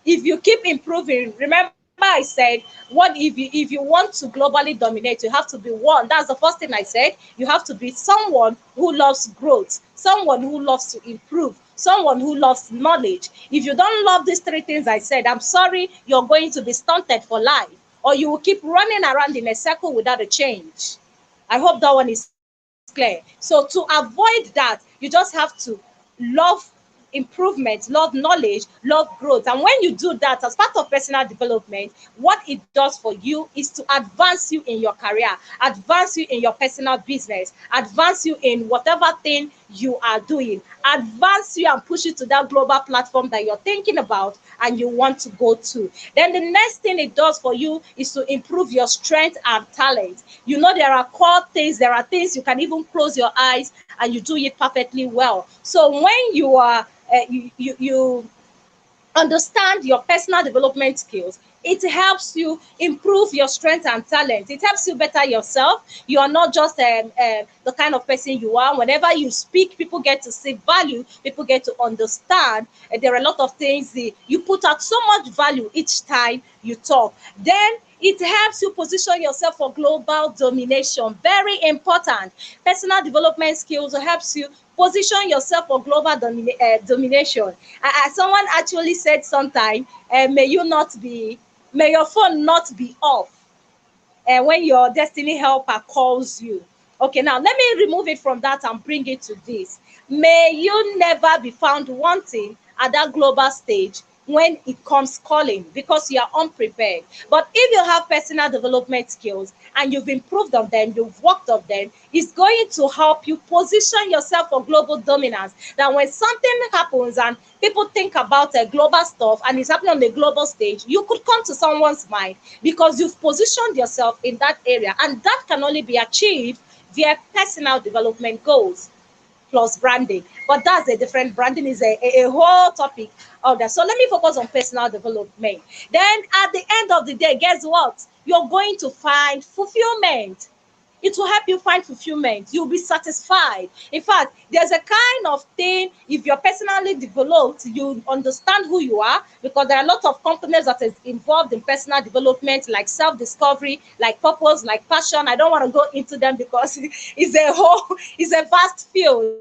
if you keep improving. Remember I said, what if you want to globally dominate, you have to be one. That's the first thing I said. You have to be someone who loves growth, someone who loves to improve, someone who loves knowledge. If you don't love these three things I said, I'm sorry, you're going to be stunted for life, or you will keep running around in a circle without a change. I hope that one is clear. So to avoid that, you just have to love improvement, love knowledge, love growth. And when you do that as part of personal development, what it does for you is to advance you in your career, advance you in your personal business, advance you in whatever thing you are doing, advance you and push you to that global platform that you're thinking about and you want to go to. Then the next thing it does for you is to improve your strength and talent. You know, there are core things, there are things you can even close your eyes and you do it perfectly well. So when you are you understand your personal development skills, it helps you improve your strength and talent. It helps you better yourself. You are not just the kind of person you are. Whenever you speak, people get to see value, people get to understand. There are a lot of things you put out so much value each time you talk. Then it helps you position yourself for global domination. Very important. Personal development skills helps you position yourself for global domination. Someone actually said sometime, may your phone not be off when your destiny helper calls you. Okay, now let me remove it from that and bring it to this. May you never be found wanting at that global stage when it comes calling, because you are unprepared. But if you have personal development skills and you've improved on them, you've worked on them, it's going to help you position yourself for global dominance. That when something happens and people think about global stuff and it's happening on the global stage, you could come to someone's mind because you've positioned yourself in that area, and that can only be achieved via personal development goals plus branding. But that's a different, branding is a whole topic of that. So let me focus on personal development. Then at the end of the day, guess what? You're going to find fulfillment. It will help you find fulfillment. You'll be satisfied. In fact, there's a kind of thing, if you're personally developed, you understand who you are, because there are a lot of companies that is involved in personal development, like self-discovery, like purpose, like passion. I don't want to go into them because it's a vast field.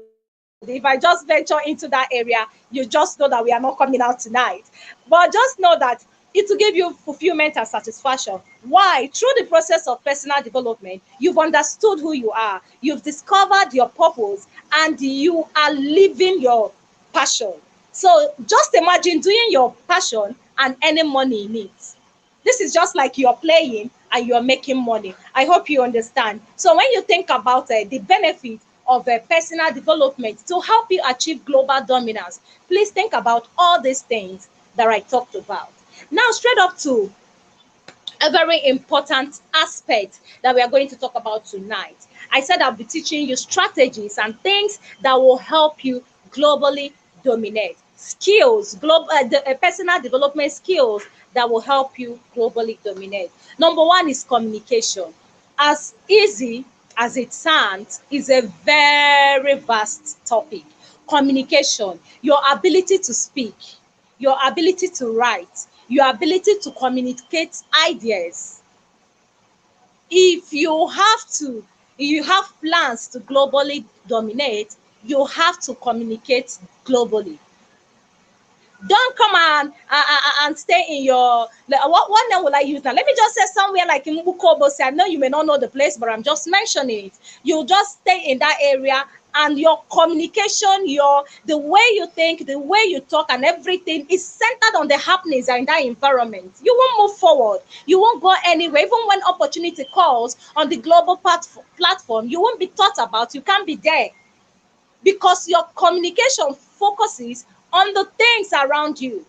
If I just venture into that area, you just know that we are not coming out tonight. But just know that it will give you fulfillment and satisfaction. Why? Through the process of personal development, you've understood who you are, you've discovered your purpose, and you are living your passion. So just imagine doing your passion and earning money in it. This is just like you're playing and you're making money. I hope you understand. So when you think about the benefit of personal development to help you achieve global dominance, please think about all these things that I talked about. Now, straight up to a very important aspect that we are going to talk about tonight. I said I'll be teaching you strategies and things that will help you globally dominate. Skills, personal development skills that will help you globally dominate. Number one is communication. As easy as it sounds, is a very vast topic. Communication, your ability to speak, your ability to write, your ability to communicate ideas. If you have plans to globally dominate, you have to communicate globally. Don't come and stay in your, what name will I use now? Let me just say somewhere like in Mukobo. I know you may not know the place, but I'm just mentioning it. You just stay in that area, and your communication, the way you think, the way you talk, and everything is centered on the happenings in that environment. You won't move forward. You won't go anywhere. Even when opportunity calls on the global platform, you won't be thought about. You can't be there, because your communication focuses on the things around you.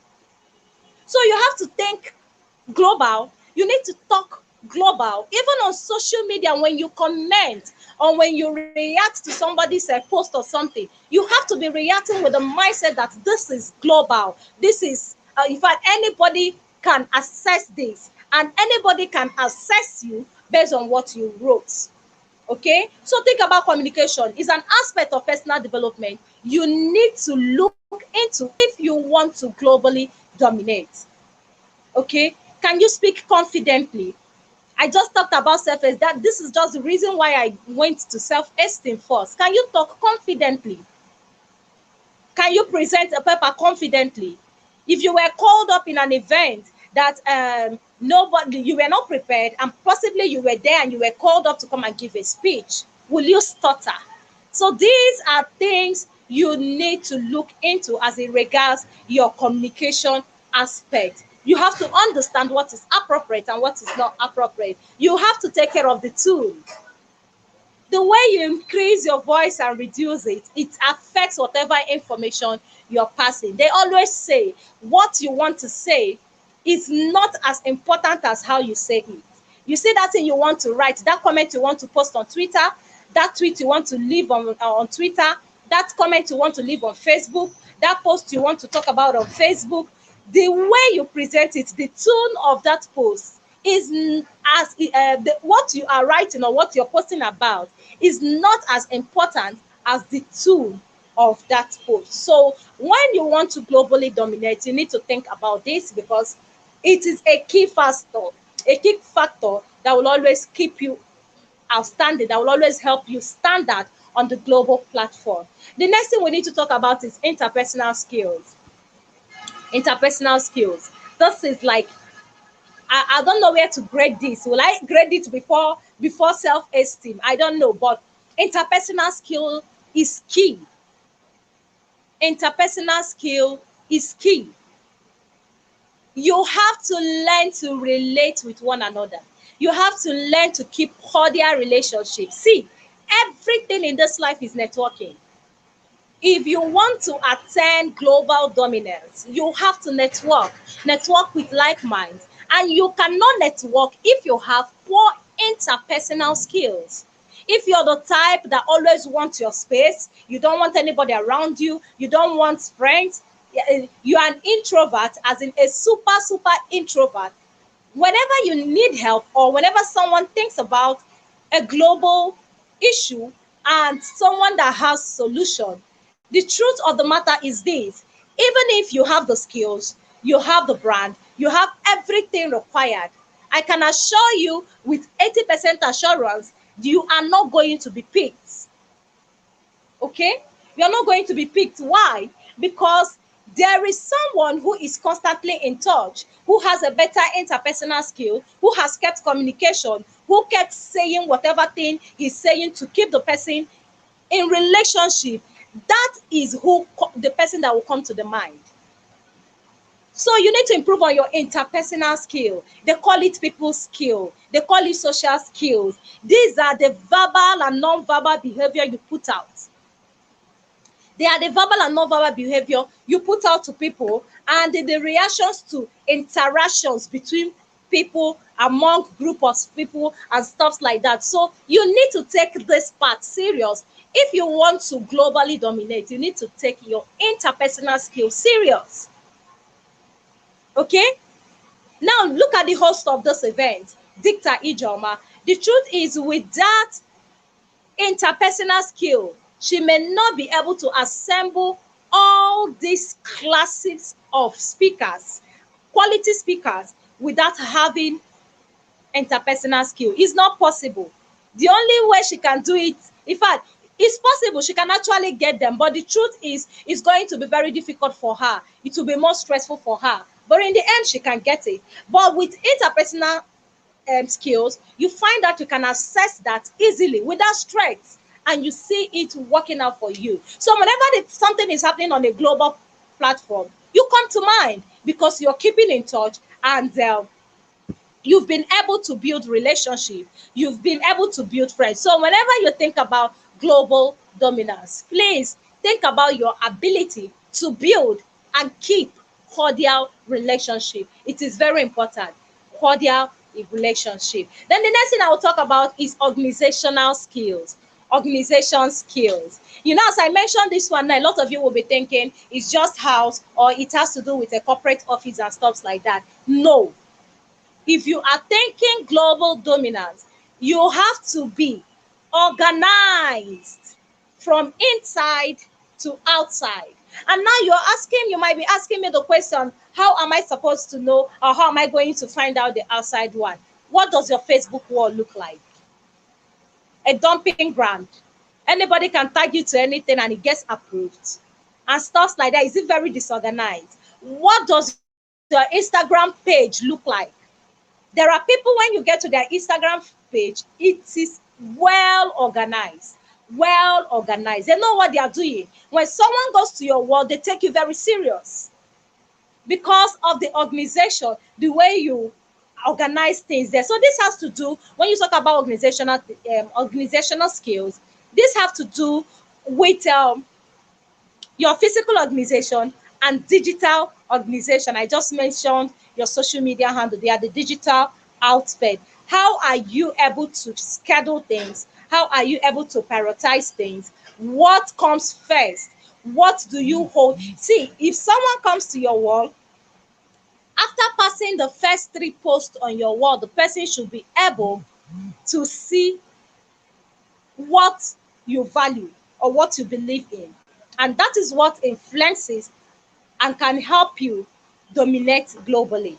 So you have to think global. You need to talk global. Even on social media, when you comment or when you react to somebody's post or something, you have to be reacting with the mindset that this is global. This is, in fact, anybody can access this, and anybody can access you based on what you wrote. Okay, so think about communication. It's an aspect of personal development you need to look into if you want to globally dominate. Okay, can you speak confidently? I just talked about self-esteem. That this is just the reason why I went to self-esteem first. Can you talk confidently? Can you present a paper confidently? If you were called up in an event that nobody, you were not prepared, and possibly you were there and you were called up to come and give a speech, will you stutter? So these are things you need to look into as it regards your communication aspect. You have to understand what is appropriate and what is not appropriate. You have to take care of the two. The way you increase your voice and reduce it, it affects whatever information you're passing. They always say what you want to say is not as important as how you say it. You see that thing you want to write, that comment you want to post on Twitter, that tweet you want to leave on Twitter, that comment you want to leave on Facebook, that post you want to talk about on Facebook, the way you present it, the tone of that post is as what you are writing or what you're posting about is not as important as the tone of that post. So when you want to globally dominate, you need to think about this, because it is a key factor that will always keep you outstanding, that will always help you stand out on the global platform. The next thing we need to talk about is interpersonal skills. Interpersonal skills. This is like, I don't know where to grade this. Will I grade it before self-esteem? I don't know, but interpersonal skill is key. Interpersonal skill is key. You have to learn to relate with one another. You have to learn to keep cordial relationships. See, everything in this life is networking. If you want to attain global dominance, you have to network with like minds. And you cannot network if you have poor interpersonal skills. If you're the type that always wants your space, you don't want anybody around you, you don't want friends, you're an introvert, as in a super introvert. Whenever you need help, or whenever someone thinks about a global issue and someone that has solution, the truth of the matter is this: even if you have the skills, you have the brand, you have everything required, I can assure you with 80% assurance, you are not going to be picked. Okay? You're not going to be picked. Why? Because there is someone who is constantly in touch, who has a better interpersonal skill, who has kept communication, who kept saying whatever thing he's saying to keep the person in relationship. That is the person that will come to the mind. So you need to improve on your interpersonal skill. They call it people skill. They call it social skills. These are the verbal and non-verbal behavior you put out. They are the verbal and non-verbal behavior you put out to people, and the reactions to interactions between people, among group of people, and stuff like that. So you need to take this part serious. If you want to globally dominate, you need to take your interpersonal skills serious. Okay? Now look at the host of this event, Dr. Ijoma. The truth is, with that interpersonal skill, she may not be able to assemble all these classes of speakers, quality speakers, without having interpersonal skill. It's not possible. The only way she can do it, in fact, It's possible she can actually get them, but the truth is, it's going to be very difficult for her. It will be more stressful for her. But in the end, she can get it. But with interpersonal skills, you find that you can access that easily without stress, and you see it working out for you. So whenever something is happening on a global platform, you come to mind because you're keeping in touch, and you've been able to build relationship, you've been able to build friends. So whenever you think about global dominance, please think about your ability to build and keep cordial relationship. It is very important. Cordial relationship. Then the next thing I will talk about is organizational skills. Organization skills. You know, as I mentioned this one, a lot of you will be thinking it's just house, or it has to do with a corporate office and stuff like that. No. If you are thinking global dominance, you have to be organized from inside to outside. And now you might be asking me the question, how am I supposed to know, or how am I going to find out the outside one? What does your Facebook wall look like? A dumping ground. Anybody can tag you to anything and it gets approved. And stuff like that. Is it very disorganized? What does your Instagram page look like? There are people, when you get to their Instagram page, it is well organized. Well organized. They know what they are doing. When someone goes to your wall, they take you very serious because of the organization, the way you organize things there. So this has to do, when you talk about organizational skills, this have to do with your physical organization and digital organization. I just mentioned your social media handle. They are the digital outfit. How are you able to schedule things? How are you able to prioritize things? What comes first? What do you hold? See, if someone comes to your wall, after passing the first 3 posts on your wall, the person should be able to see what you value or what you believe in. And that is what influences and can help you dominate globally.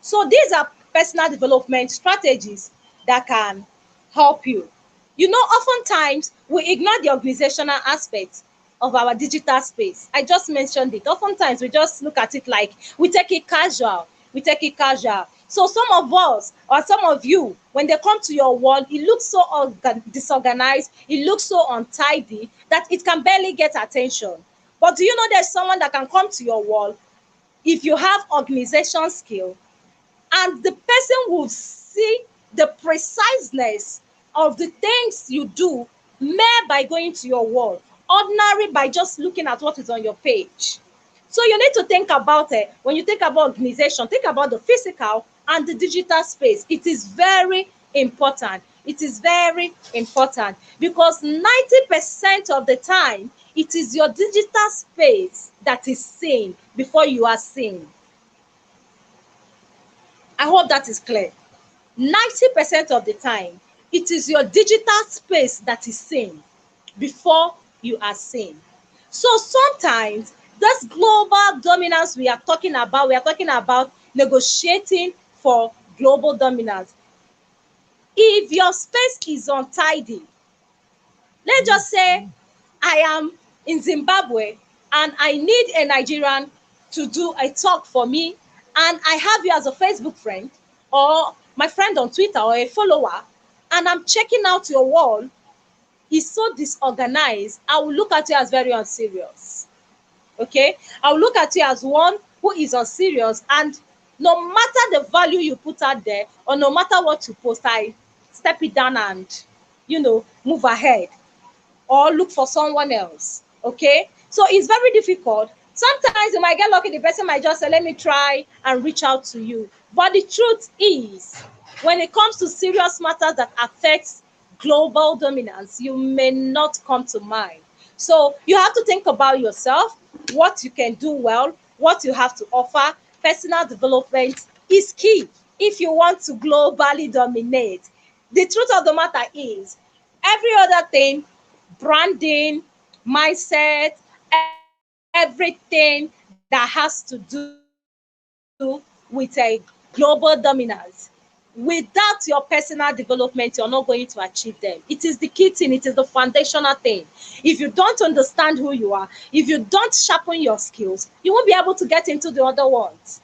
So these are personal development strategies that can help you. You know, oftentimes we ignore the organizational aspects of our digital space. I just mentioned it. Oftentimes we just look at it like we take it casual. We take it casual. So some of us or some of you, when they come to your wall, it looks so disorganized, it looks so untidy that it can barely get attention. But do you know there's someone that can come to your wall if you have organization skill, and the person will see the preciseness of the things you do mere by going to your wall, ordinary by just looking at what is on your page. So you need to think about it. When you think about organization, think about the physical and the digital space. It is very important. It is very important because 90% of the time, it is your digital space that is seen before you are seen. I hope that is clear. 90% of the time, it is your digital space that is seen before you are seen. So sometimes this global dominance we are talking about negotiating for global dominance. If your space is untidy, let's just say I am in Zimbabwe and I need a Nigerian to do a talk for me, and I have you as a Facebook friend or my friend on Twitter or a follower, and I'm checking out your wall, is so disorganized, I will look at you as very unserious. Okay? I will look at you as one who is unserious, and no matter the value you put out there or no matter what you post, I step it down and, move ahead or look for someone else. Okay? So it's very difficult. Sometimes you might get lucky, the person might just say, let me try and reach out to you. But the truth is, when it comes to serious matters that affects global dominance, you may not come to mind. So you have to think about yourself, what you can do well, what you have to offer. Personal development is key if you want to globally dominate. The truth of the matter is, every other thing, branding, mindset, everything that has to do with a global dominance Without your personal development, you're not going to achieve them. It is the key thing. It is the foundational thing. If you don't understand who you are, if you don't sharpen your skills, you won't be able to get into the other ones.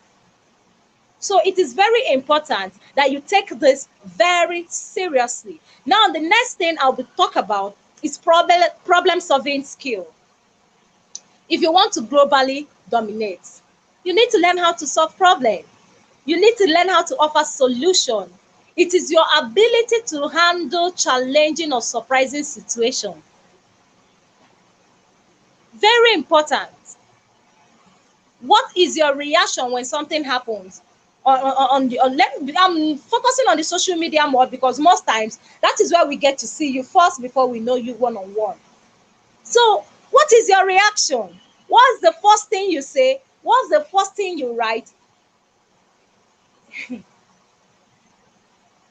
So it is very important that you take this very seriously. Now, the next thing I'll be talk about is problem solving skill. If you want to globally dominate, you need to learn how to solve problems. You need to learn how to offer solution. It is your ability to handle challenging or surprising situations. Very important. What is your reaction when something happens? I'm focusing on the social media more because most times that is where we get to see you first before we know you one-on-one. So what is your reaction? What's the first thing you say? What's the first thing you write?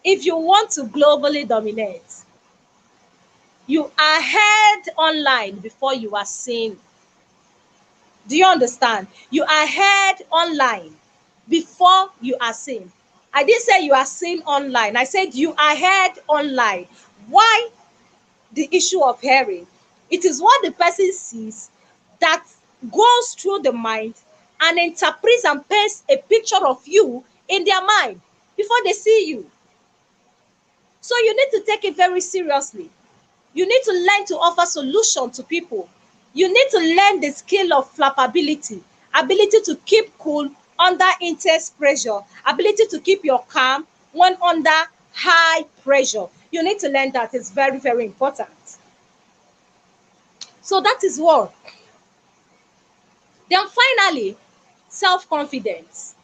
If you want to globally dominate, you are heard online before you are seen. Do you understand? You are heard online before you are seen. I didn't say you are seen online. I said you are heard online. Why the issue of hearing? It is what the person sees that goes through the mind and interprets and paints a picture of you in their mind before they see you. So you need to take it very seriously. You need to learn to offer solution to people. You need to learn the skill of flappability, ability to keep cool under intense pressure, ability to keep your calm when under high pressure. You need to learn that. It's very, very important. So that is what. Then finally, self-confidence.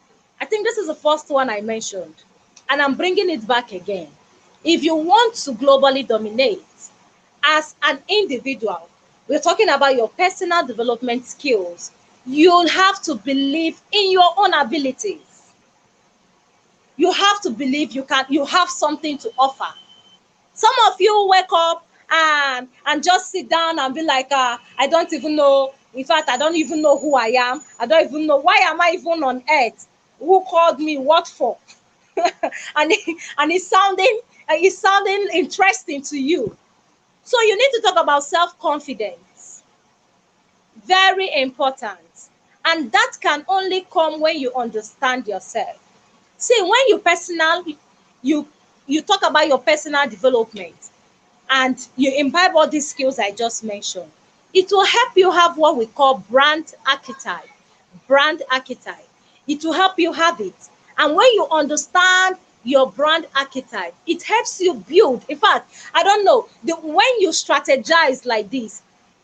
I think this is the first one I mentioned, and I'm bringing it back again. If you want to globally dominate as an individual, we're talking about your personal development skills. You'll have to believe in your own abilities. You have to believe you have something to offer. Some of you wake up and just sit down and be like, I don't even know. In fact, I don't even know who I am. I don't even know why am I even on earth. Who called me? What for? and it's sounding interesting to you. So you need to talk about self-confidence. Very important. And that can only come when you understand yourself. See, when you talk about your personal development and you imbibe all these skills I just mentioned, it will help you have what we call brand archetype. Brand archetype. It will help you have it. And when you understand your brand archetype, it helps you build. In fact, I don't know, when you strategize like this,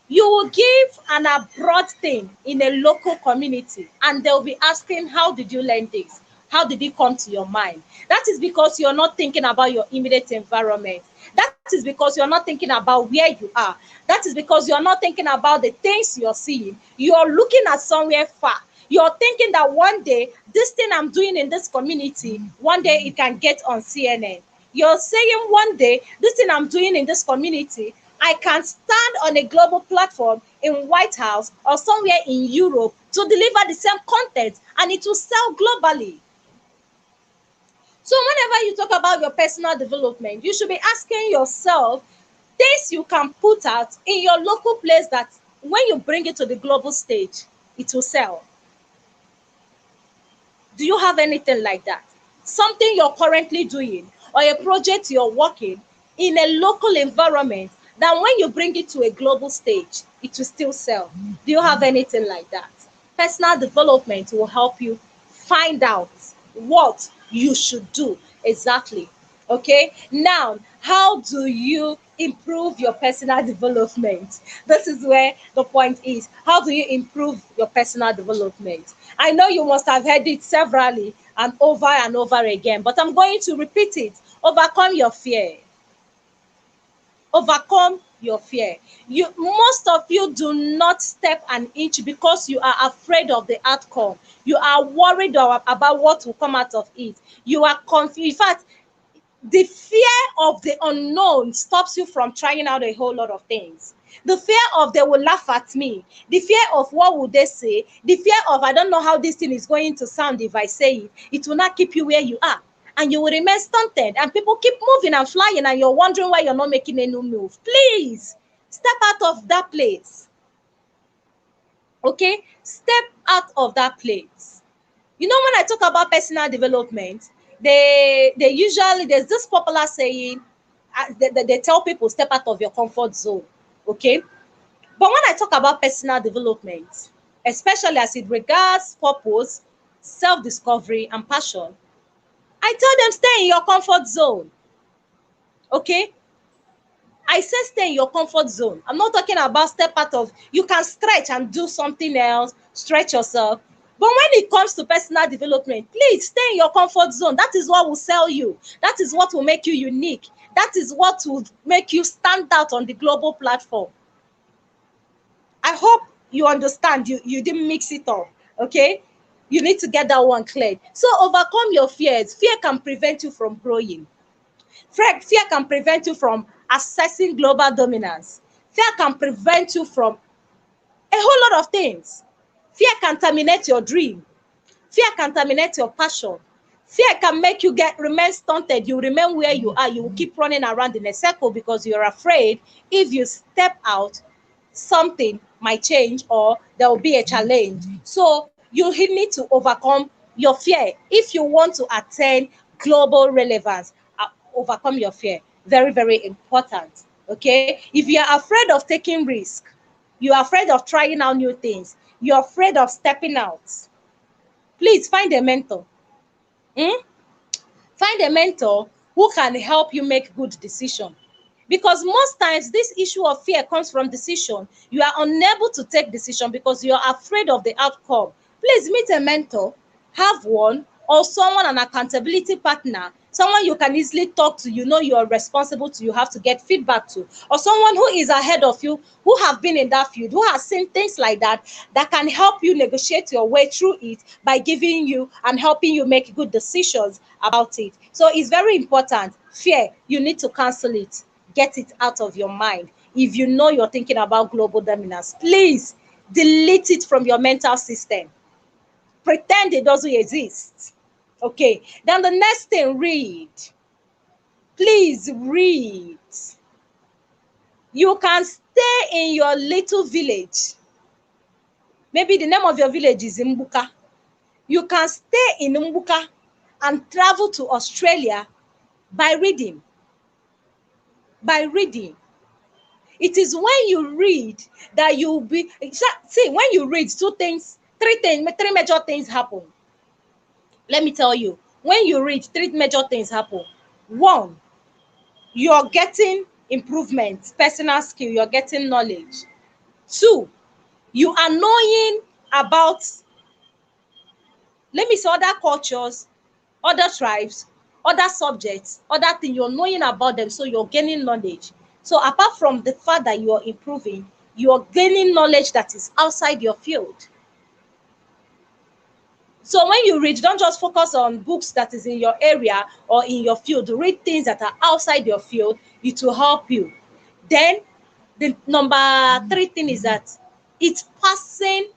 you will give an abroad thing in a local community, and they'll be asking, how did you learn this? How did it come to your mind? That is because you're not thinking about your immediate environment. That is because you're not thinking about where you are. That is because you're not thinking about the things you're seeing. You're looking at somewhere far. You're thinking that one day, this thing I'm doing in this community, one day it can get on CNN. You're saying one day, this thing I'm doing in this community, I can stand on a global platform in White House or somewhere in Europe to deliver the same content, and it will sell globally. So whenever you talk about your personal development, you should be asking yourself things you can put out in your local place that when you bring it to the global stage, it will sell. Do you have anything like that? Something you're currently doing or a project you're working in a local environment that when you bring it to a global stage, it will still sell. Do you have anything like that? Personal development will help you find out what you should do exactly. Okay, now how do you improve your personal development? This is where the point is. How do you improve your personal development? I know you must have heard it severally and over again, but I'm going to repeat it. Overcome your fear. Overcome your fear. Most of you do not step an inch because you are afraid of the outcome. You are worried about what will come out of it. You are confused. In fact, the fear of the unknown stops you from trying out a whole lot of things. The fear of they will laugh at me. The fear of what will they say. The fear of I don't know how this thing is going to sound if I say it. It will not keep you where you are. and you will remain stunted, and people keep moving and flying, and you're wondering why you're not making a new move. Please step out of that place. Okay, step out of that place. You know, when I talk about personal development, they usually, there's this popular saying, they tell people step out of your comfort zone. Okay, but when I talk about personal development, especially as it regards purpose, self-discovery, and passion, I tell them stay in your comfort zone. Okay, I say stay in your comfort zone. I'm not talking about step out of, you can stretch and do something else, stretch yourself. But when it comes to personal development, please stay in your comfort zone. That is what will sell you. That is what will make you unique. That is what will make you stand out on the global platform. I hope you understand. You didn't mix it up. Okay? You need to get that one cleared. So overcome your fears. Fear can prevent you from growing. Fear can prevent you from accessing global dominance. Fear can prevent you from a whole lot of things. Fear can terminate your dream. Fear can terminate your passion. Fear can make you remain stunted. You remain where you are. You will keep running around in a circle because you're afraid if you step out, something might change or there will be a challenge. So you need to overcome your fear if you want to attain global relevance. Overcome your fear. Very, very important. Okay, if you are afraid of taking risk, you're afraid of trying out new things, you're afraid of stepping out, please find a mentor. Find a mentor who can help you make good decisions. Because most times this issue of fear comes from decision. You are unable to take decision because you are afraid of the outcome. Please meet a mentor, have one, or someone, an accountability partner, someone you can easily talk to, you know you are responsible to, you have to get feedback to, or someone who is ahead of you, who have been in that field, who has seen things like that, that can help you negotiate your way through it by giving you and helping you make good decisions about it. So it's very important. Fear, you need to cancel it. Get it out of your mind. If you know you're thinking about global dominance, please delete it from your mental system. Pretend it doesn't exist. Okay, then the next thing, read. Please read. You can stay in your little village. Maybe the name of your village is Mbuka. You can stay in Mbuka and travel to Australia by reading. By reading. It is when you read that you'll be, see, when you read three major things happen. Let me tell you, when you read, three major things happen. One, you're getting improvement, personal skill, you're getting knowledge. Two, you are knowing about, let me say, other cultures, other tribes, other subjects, other things, you're knowing about them, so you're gaining knowledge. So apart from the fact that you are improving, you are gaining knowledge that is outside your field. So when you read, don't just focus on books that is in your area or in your field. Read things that are outside your field. It will help you. Then the number three thing is that it's passing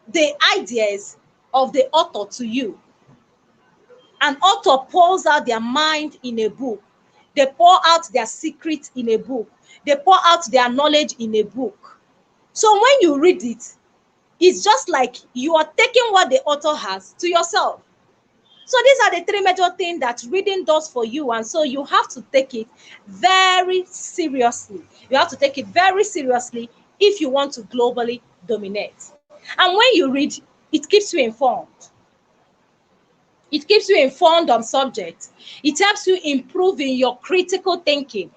the ideas of the author to you. An author pours out their mind in a book. They pour out their secrets in a book. They pour out their knowledge in a book. So when you read it, it's just like you are taking what the author has to yourself. So these are the three major things that reading does for you. And so you have to take it very seriously. You have to take it very seriously if you want to globally dominate. And when you read, it keeps you informed. It keeps you informed on subjects. It helps you improve in your critical thinking.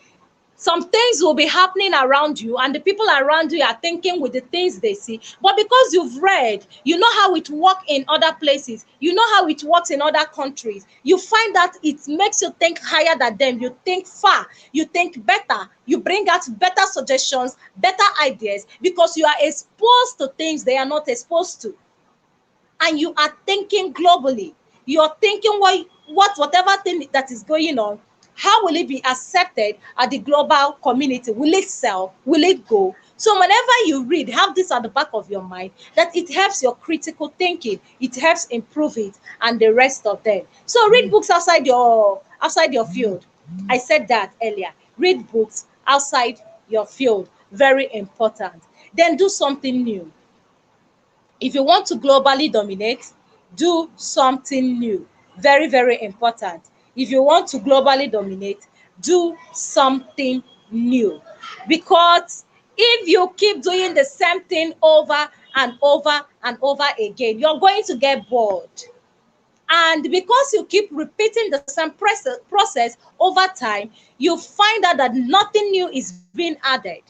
Some things will be happening around you, and the people around you are thinking with the things they see. But because you've read, you know how it works in other places. You know how it works in other countries. You find that it makes you think higher than them. You think far. You think better. You bring out better suggestions, better ideas, because you are exposed to things they are not exposed to. And you are thinking globally. You're thinking whatever thing that is going on, how will it be accepted at the global community? Will it sell? Will it go? So whenever you read, have this at the back of your mind, that it helps your critical thinking, it helps improve it, and the rest of them. So read books outside your field. I said that earlier. Read books outside your field. Very important. Then do something new. If you want to globally dominate, do something new. Very, very important. If you want to globally dominate, do something new. Because if you keep doing the same thing over and over and over again, you're going to get bored. And because you keep repeating the same process over time, you find out that nothing new is being added.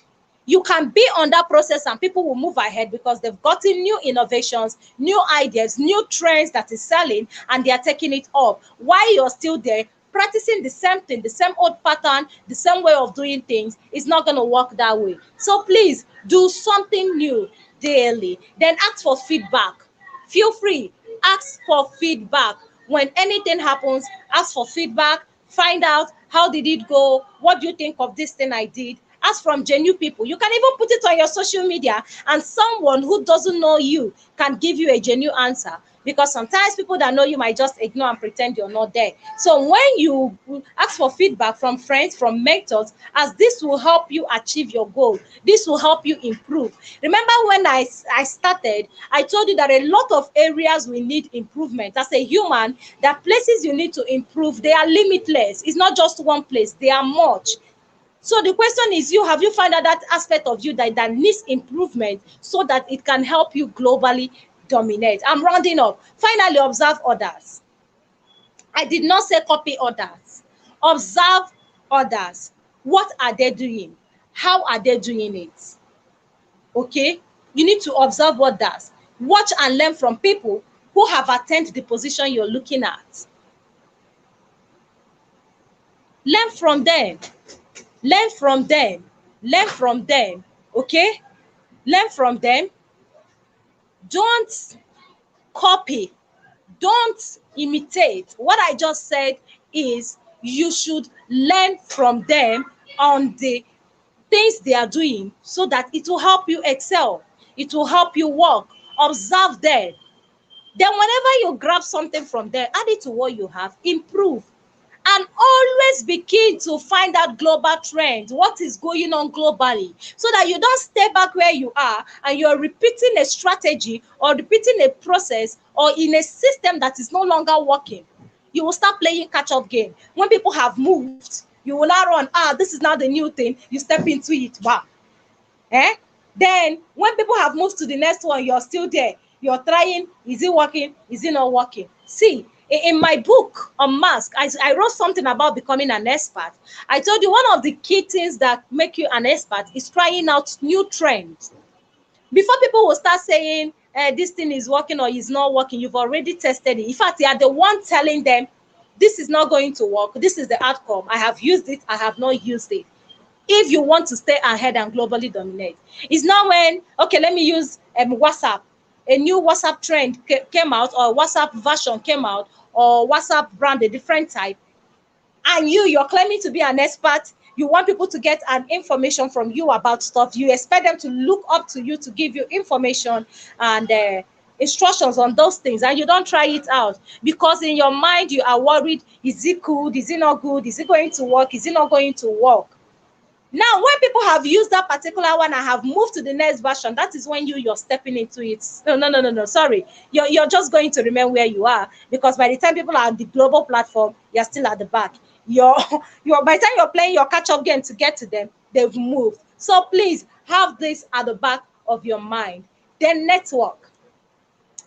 You can be on that process and people will move ahead because they've gotten new innovations, new ideas, new trends that is selling, and they are taking it up. While you're still there, practicing the same thing, the same old pattern, the same way of doing things, is not going to work that way. So please do something new daily. Then ask for feedback. Feel free, ask for feedback. When anything happens, ask for feedback. Find out, how did it go? What do you think of this thing I did? Ask from genuine people. You can even put it on your social media, and someone who doesn't know you can give you a genuine answer, because sometimes people that know you might just ignore and pretend you're not there. So when you ask for feedback from friends, from mentors, as this will help you achieve your goal, this will help you improve. Remember when I started, I told you that a lot of areas we need improvement. As a human, the places you need to improve, they are limitless. It's not just one place, they are much. So the question is, have you found out that aspect of you that needs improvement so that it can help you globally dominate? I'm rounding up. Finally, observe others. I did not say copy others. Observe others. What are they doing? How are they doing it? Okay? You need to observe others. Watch and learn from people who have attained the position you're looking at. Learn from them. Learn from them. Learn from them. Okay? Learn from them. Don't copy. Don't imitate. What I just said is you should learn from them on the things they are doing so that it will help you excel. It will help you work. Observe them. Then whenever you grab something from there, add it to what you have, improve. And always be keen to find out global trends, what is going on globally, so that you don't stay back where you are and you're repeating a strategy or repeating a process or in a system that is no longer working. You will start playing catch-up game. When people have moved, you will now run, this is now the new thing, you step into it, wow. Then when people have moved to the next one, you're still there. You're trying, is it working? Is it not working? See, in my book on mask, I wrote something about becoming an expert. I told you one of the key things that make you an expert is trying out new trends. Before people will start saying, this thing is working or is not working, you've already tested it. In fact, you are the one telling them, this is not going to work. This is the outcome. I have used it. I have not used it. If you want to stay ahead and globally dominate, it's not when, okay, let me use WhatsApp. A new WhatsApp trend came out, or WhatsApp version came out, or WhatsApp brand, a different type, and you're claiming to be an expert. You want people to get an information from you about stuff. You expect them to look up to you to give you information and instructions on those things, and you don't try it out because in your mind you are worried, is it good, is it not good, is it going to work, is it not going to work? Now, when people have used that particular one and have moved to the next version, that is when you're stepping into it. No, sorry. You're just going to remain where you are, because by the time people are on the global platform, you're still at the back. By the time you're playing your catch-up game to get to them, they've moved. So please have this at the back of your mind. Then network.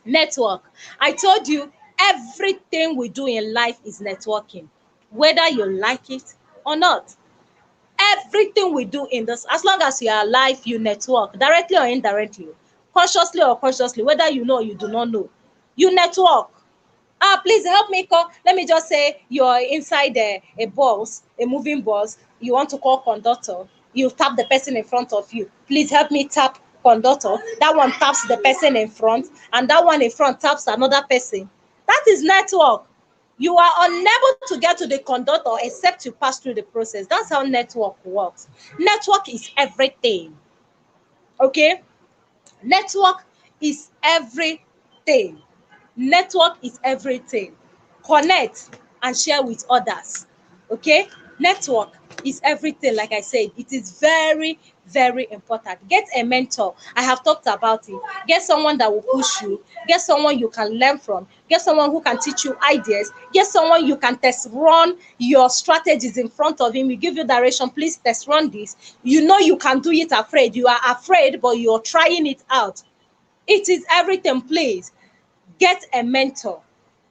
I told you, everything we do in life is networking, whether you like it or not. Everything we do in this, as long as you are alive, you network, directly or indirectly, consciously or consciously, whether you know or you do not know, you network. Please help me call. Let me just say you're inside a bus, a moving bus. You want to call conductor. You tap the person in front of you. Please help me tap conductor. That one taps the person in front, and that one in front taps another person. That is network. You are unable to get to the conductor except you pass through the process. That's how network works. Network is everything. Okay, network is everything. Network is everything. Connect and share with others. Okay, network is everything. Like I said, it is very, very important. Get a mentor. I have talked about it. Get someone that will push you. Get someone you can learn from. Get someone who can teach you ideas. Get someone you can test run your strategies in front of him. We give you direction. Please test run this. You know you can do it afraid. You are afraid, but you're trying it out. It is everything. Please get a mentor.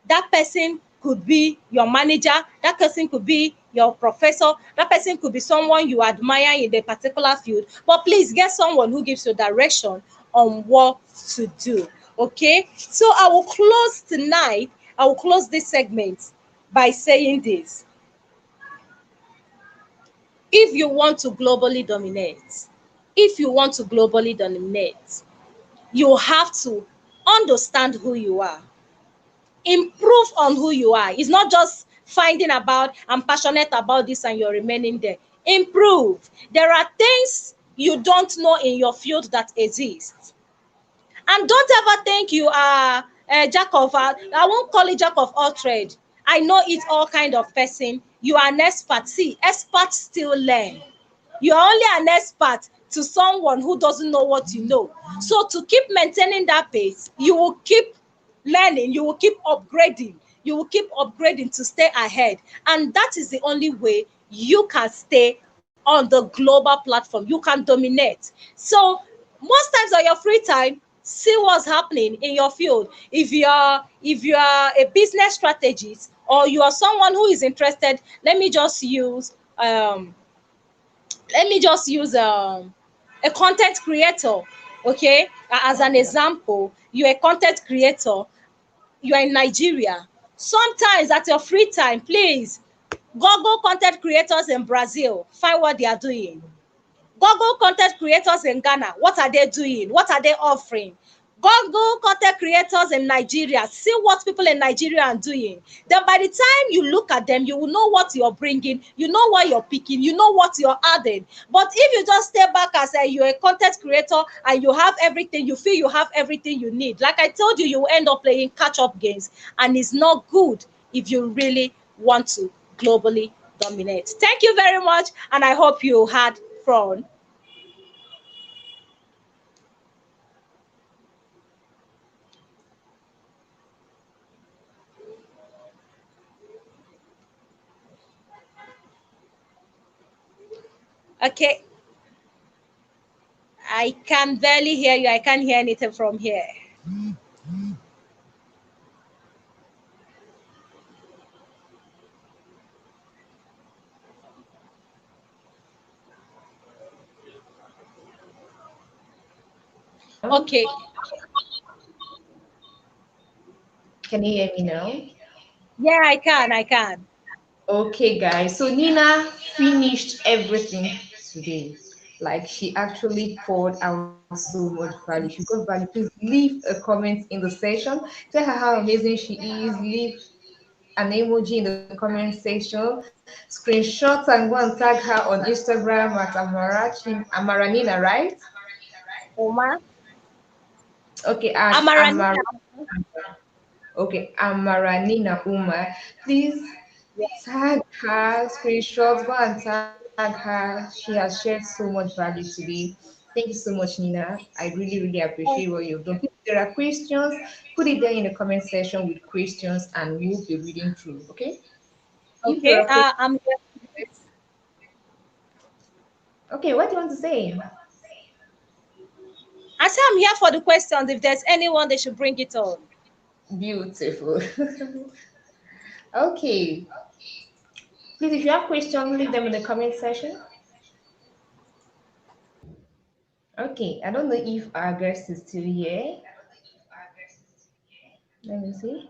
That person could be your manager, that person could be your professor, that person could be someone you admire in a particular field, but please get someone who gives you direction on what to do. Okay, so I will close tonight, I will close this segment by saying this: if you want to globally dominate, if you want to globally dominate, you have to understand who you are, improve on who you are. It's not just finding about, I'm passionate about this and you're remaining there. Improve. There are things you don't know in your field that exist. And don't ever think you are a jack of all. I won't call it jack of all trade. I know it's all kind of person. You are an expert. See, experts still learn. You are only an expert to someone who doesn't know what you know. So to keep maintaining that pace, you will keep learning, you will keep upgrading, you will keep upgrading to stay ahead. And that is the only way you can stay on the global platform. You can dominate. So most times on your free time, see what's happening in your field. If you are a business strategist, or you are someone who is interested, let me just use a content creator. Okay, as an example, you're a content creator, you are in Nigeria. Sometimes at your free time, please Google content creators in Brazil, find what they are doing. Google content creators in Ghana, what are they doing? What are they offering? Google content creators in Nigeria, see what people in Nigeria are doing. Then by the time you look at them, you will know what you're bringing, you know what you're picking, you know what you're adding. But if you just stay back as you're a content creator and you have everything, you feel you have everything you need, like I told you, you will end up playing catch-up games, and it's not good if you really want to globally dominate. Thank you very much, and I hope you had fun. Okay, I can barely hear you. I can't hear anything from here. Okay, Can you hear me now? yeah, I can. I can. Okay, guys. So Nina finished everything today. Like she actually poured out so much value. She got value. Please leave a comment in the section. Tell her how amazing she is. Leave an emoji in the comment section. Screenshot and go and tag her on Instagram at Amarachi Amaranina, right? Oma. Okay, at Amaranina. Okay, Amaranina Uma. Please Yeah. tag her, screenshot, go and tag her. She has shared so much value today. Thank you so much, Nina. I really, really appreciate what you've done. If there are questions, put it there in the comment section with questions and we'll be reading through. Okay? If there Okay. are questions, I'm. okay, what do you want to say? I say I'm here for the questions. If there's anyone, they should bring it on. Beautiful. Okay. Please, if you have questions, leave them in the comment section. Okay, I don't know if our guest is still here. Let me see.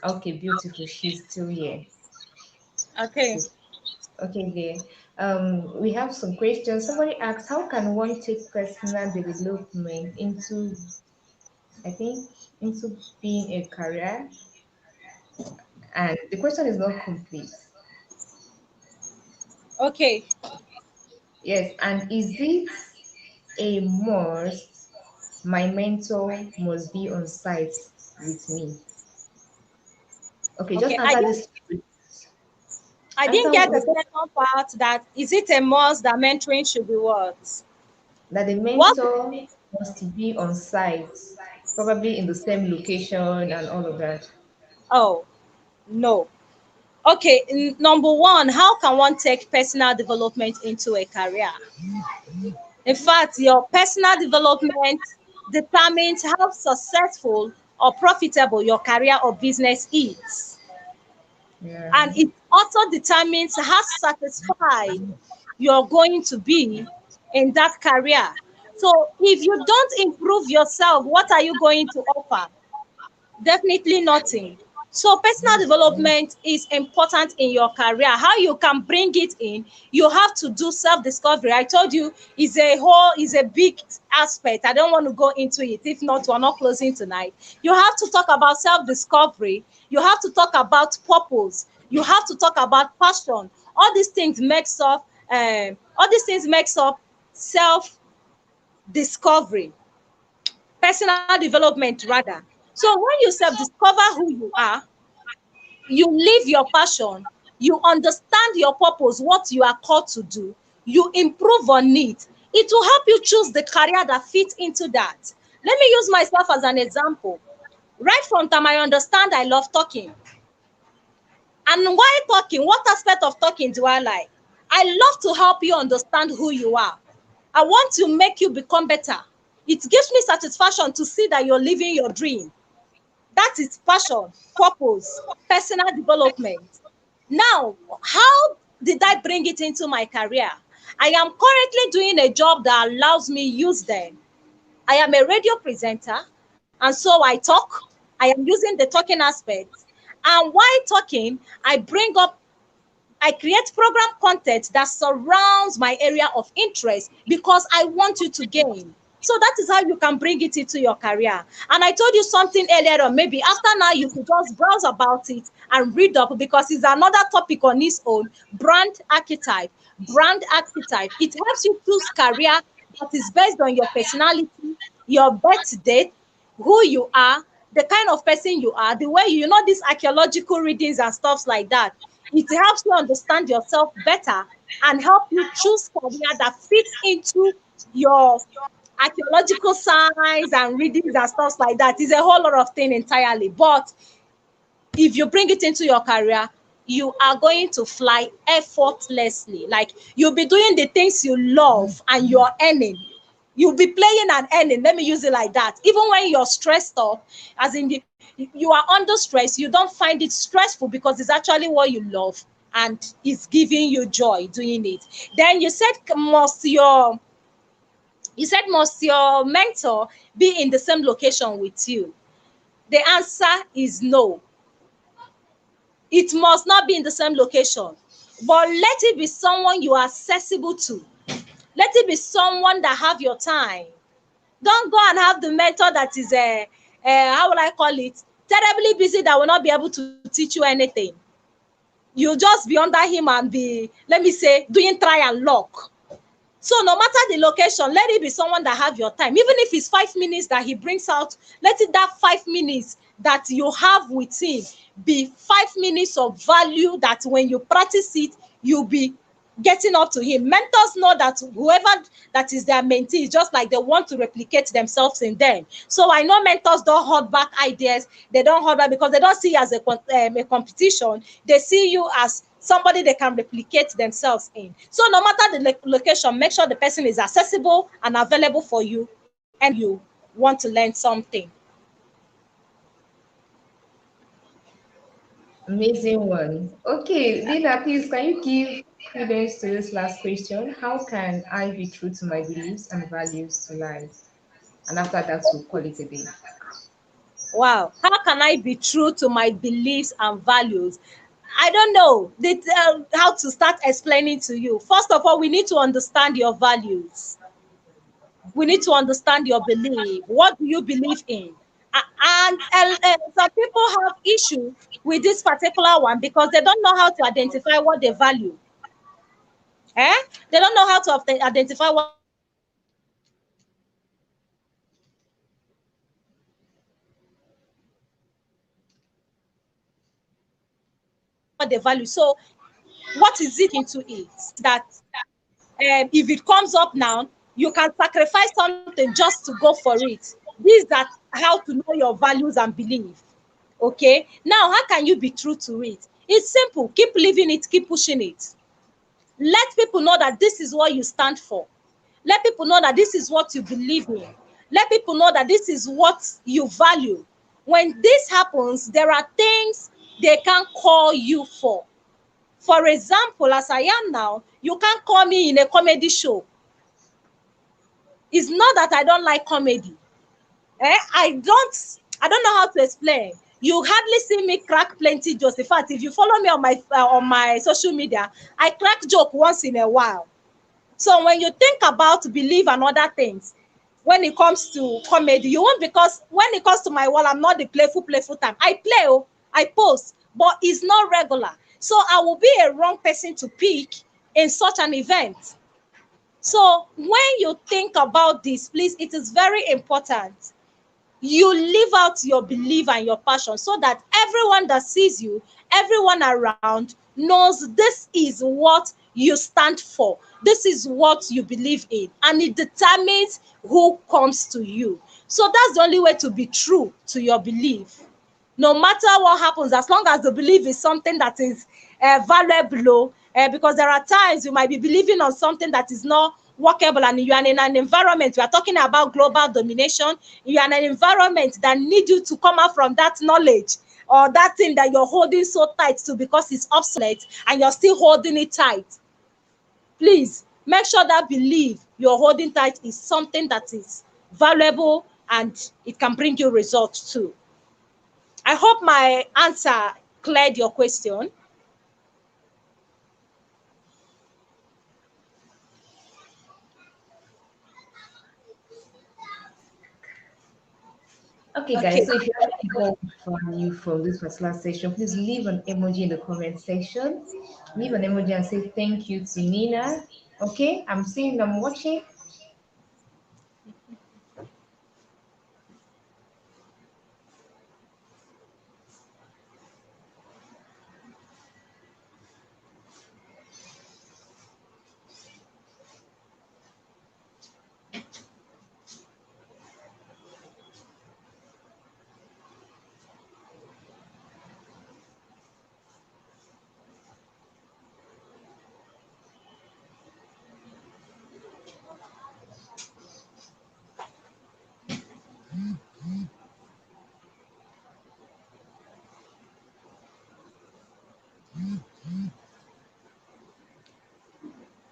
Okay, beautiful. She's still here. Okay. She's okay there. We have some questions. Somebody asked, how can one take personal development into, I think, into being a career? And the question is not complete. Okay. Yes, and is it a must, my mentor must be on site with me. Okay, just Okay, I answer didn't this. I didn't Answer get the with second part. That is it a must that mentoring should be what? that the What? mentor must be on site, probably in the same location and all of that. Oh, no. Okay, number one, how can one take personal development into a career? In fact, your personal development determines how successful or profitable your career or business is. Yeah. And it also determines how satisfied you're going to be in that career. So if you don't improve yourself, what are you going to offer? Definitely nothing. So personal development is important in your career. How you can bring it in, you have to do self-discovery. I told you is a big aspect. I don't want to go into it. If not, we're not closing tonight. You have to talk about self-discovery. You have to talk about purpose. You have to talk about passion. All these things makes up self-discovery, personal development rather. So when you self-discover who you are, you live your passion, you understand your purpose, what you are called to do, you improve on it. It will help you choose the career that fits into that. Let me use myself as an example. Right from time I understand I love talking. And why talking? What aspect of talking do I like? I love to help you understand who you are. I want to make you become better. It gives me satisfaction to see that you're living your dream. That is passion, purpose, personal development. Now, how did I bring it into my career? I am currently doing a job that allows me use them. I am a radio presenter, and so I talk. I am using the talking aspect. And while talking, I create program content that surrounds my area of interest because I want you to gain. So that is how you can bring it into your career. And I told you something earlier on. Maybe after now you could just browse about it and read up because it's another topic on its own. Brand archetype. Brand archetype. It helps you choose career that is based on your personality, your birth date, who you are, the kind of person you are, the way these archaeological readings and stuff like that. It helps you understand yourself better and help you choose career that fits into your archaeological science and readings and stuff like that. It's a whole lot of things entirely. But if you bring it into your career, you are going to fly effortlessly. Like you'll be doing the things you love and you're earning. You'll be playing and earning. Let me use it like that. Even when you're stressed up, as in you are under stress, you don't find it stressful because it's actually what you love and it's giving you joy doing it. Then you said must your mentor be in the same location with you? The answer is no. It must not be in the same location, but let it be someone you are accessible to. Let it be someone that have your time. Don't go and have the mentor that is how will I call it, terribly busy, that will not be able to teach you anything. You'll just be under him and be, let me say, doing try and luck. So no matter the location, let it be someone that have your time. Even if it's 5 minutes that he brings out, let it that 5 minutes that you have with him be 5 minutes of value that when you practice it, you'll be getting up to him. Mentors know that whoever that is their mentee is just like they want to replicate themselves in them. So I know mentors don't hold back ideas. They don't hold back because they don't see you as a competition. They see you as somebody they can replicate themselves in. So no matter the location, make sure the person is accessible and available for you anytime you want to learn something. Amazing one. Okay, Lina, please can you give credence to this last question? How can I be true to my beliefs and values to life? And after that, we'll call it a day. Wow. How can I be true to my beliefs and values? I don't know how to start explaining to you. First of all, we need to understand your values. We need to understand your belief. What do you believe in? And some people have issue with this particular one because they don't know how to identify what they value. They don't know how to identify what they value. they value. So what is it into it that if it comes up now, you can sacrifice something just to go for it. This that how to know your values and belief. Okay, now how can you be true to it? It's simple. Keep living it, keep pushing it. Let people know that this is what you stand for. Let people know that this is what you believe in. Let people know that this is what you value. When this happens, there are things they can call you for. For example, as I am now, you can't call me in a comedy show. It's not that I don't like comedy. I don't know how to explain. You hardly see me crack plenty jokes. In fact, if you follow me on my social media, I crack joke once in a while. So when you think about belief and other things, when it comes to comedy, you won't, because when it comes to my wall, I'm not the playful time. I play, I post, but it's not regular. So I will be a wrong person to pick in such an event. So when you think about this, please, it is very important you live out your belief and your passion so that everyone that sees you, everyone around knows this is what you stand for. This is what you believe in, and it determines who comes to you. So that's the only way to be true to your belief. No matter what happens, as long as the belief is something that is valuable, because there are times you might be believing on something that is not workable, and you are in an environment, we are talking about global domination, you are in an environment that need you to come out from that knowledge or that thing that you're holding so tight to because it's obsolete and you're still holding it tight. Please make sure that belief you're holding tight is something that is valuable and it can bring you results too. I hope my answer cleared your question. Okay, Okay. guys, so if you have any more value from this particular session, please leave an emoji in the comment section. Leave an emoji and say thank you to Nina. Okay, I'm seeing, I'm watching.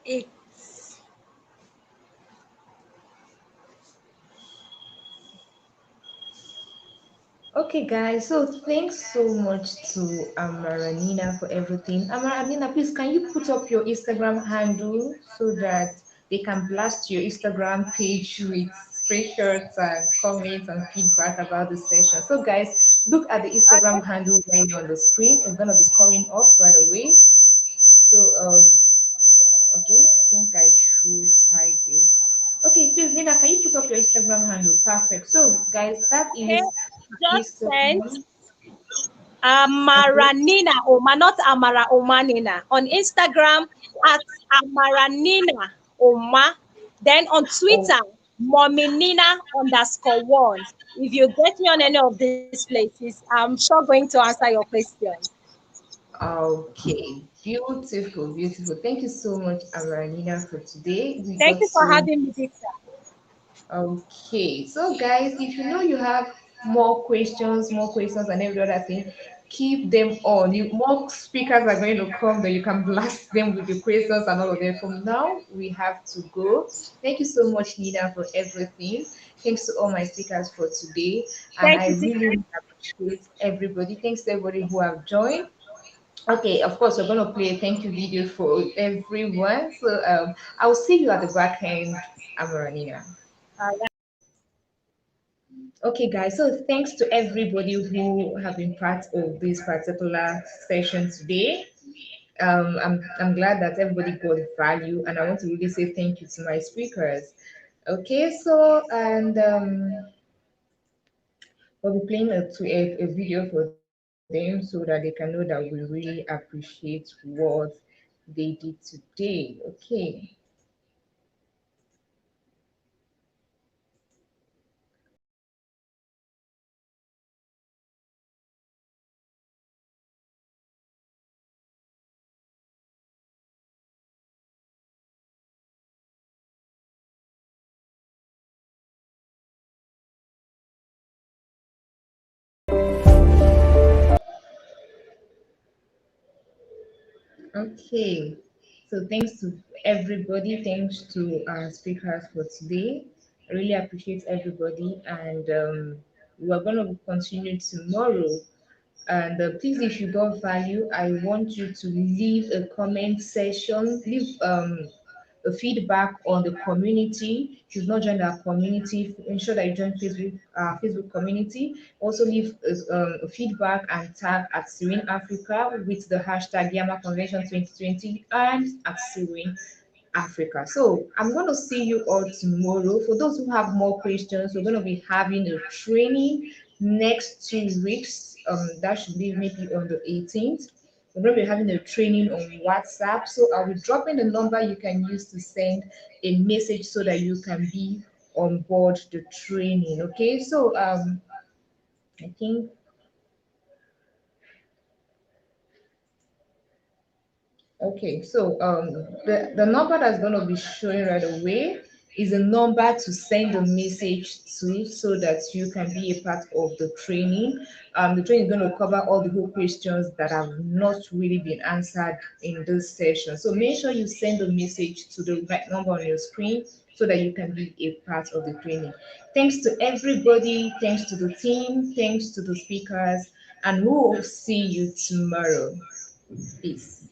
It, Okay, guys, so thanks so much to Amaranina for everything. Amaranina, please, can you put up your Instagram handle so that they can blast your Instagram page with screenshots and comments and feedback about the session? So, guys, look at the Instagram handle right on the screen. It's gonna be coming up right away. So, okay, I think I should hide this. Okay, please, Nina, can you put up your Instagram handle? Perfect. So, guys, that okay, is just sent Instagram. Okay. Amaranina Oma, not Amara Omanina. On Instagram at Amaranina Oma. Then on Oh, Twitter, Mominina_1. If you get me on any of these places, I'm sure going to answer your question. okay. Beautiful, beautiful. Thank you so much, Amaranina, for today. We Thank got you for to. having me, Victor. Okay. So, guys, if you know you have more questions, and every other thing, keep them on. More speakers are going to come, that you can blast them with the questions and all of that. From now, we have to go. Thank you so much, Nina, for everything. Thanks to all my speakers for today. And Thank I you, really Victor. appreciate everybody. Thanks to everybody who have joined. Okay, of course, we're going to play a thank you video for everyone. So I'll see you at the back end, Amaranina. Okay, guys, so thanks to everybody who have been part of this particular session today. I'm glad that everybody got value, and I want to really say thank you to my speakers. Okay, so, and we'll be playing a video for them. them so that they can know that we really appreciate what they did today. Okay. Okay, so thanks to everybody. Thanks to our speakers for today. I really appreciate everybody, and we're going to continue tomorrow. And please, if you got value, I want you to leave a comment section, leave a feedback on the community. If you've not joined our community, ensure that you join Facebook community. Also leave a feedback and tag at Serene Africa with the hashtag YAMA Convention 2020 and at Serene Africa. So I'm going to see you all tomorrow. For those who have more questions, we're going to be having a training next 2 weeks. That should be maybe on the 18th. We're going to be having a training on WhatsApp. So I'll be dropping the number you can use to send a message so that you can be on board the training. Okay. So I think okay, so the number that's going to be showing right away is a number to send a message to so that you can be a part of the training. The training is going to cover all the whole questions that have not really been answered in this session. So make sure you send a message to the right number on your screen so that you can be a part of the training. Thanks to everybody, thanks to the team, thanks to the speakers, and we'll see you tomorrow. Peace.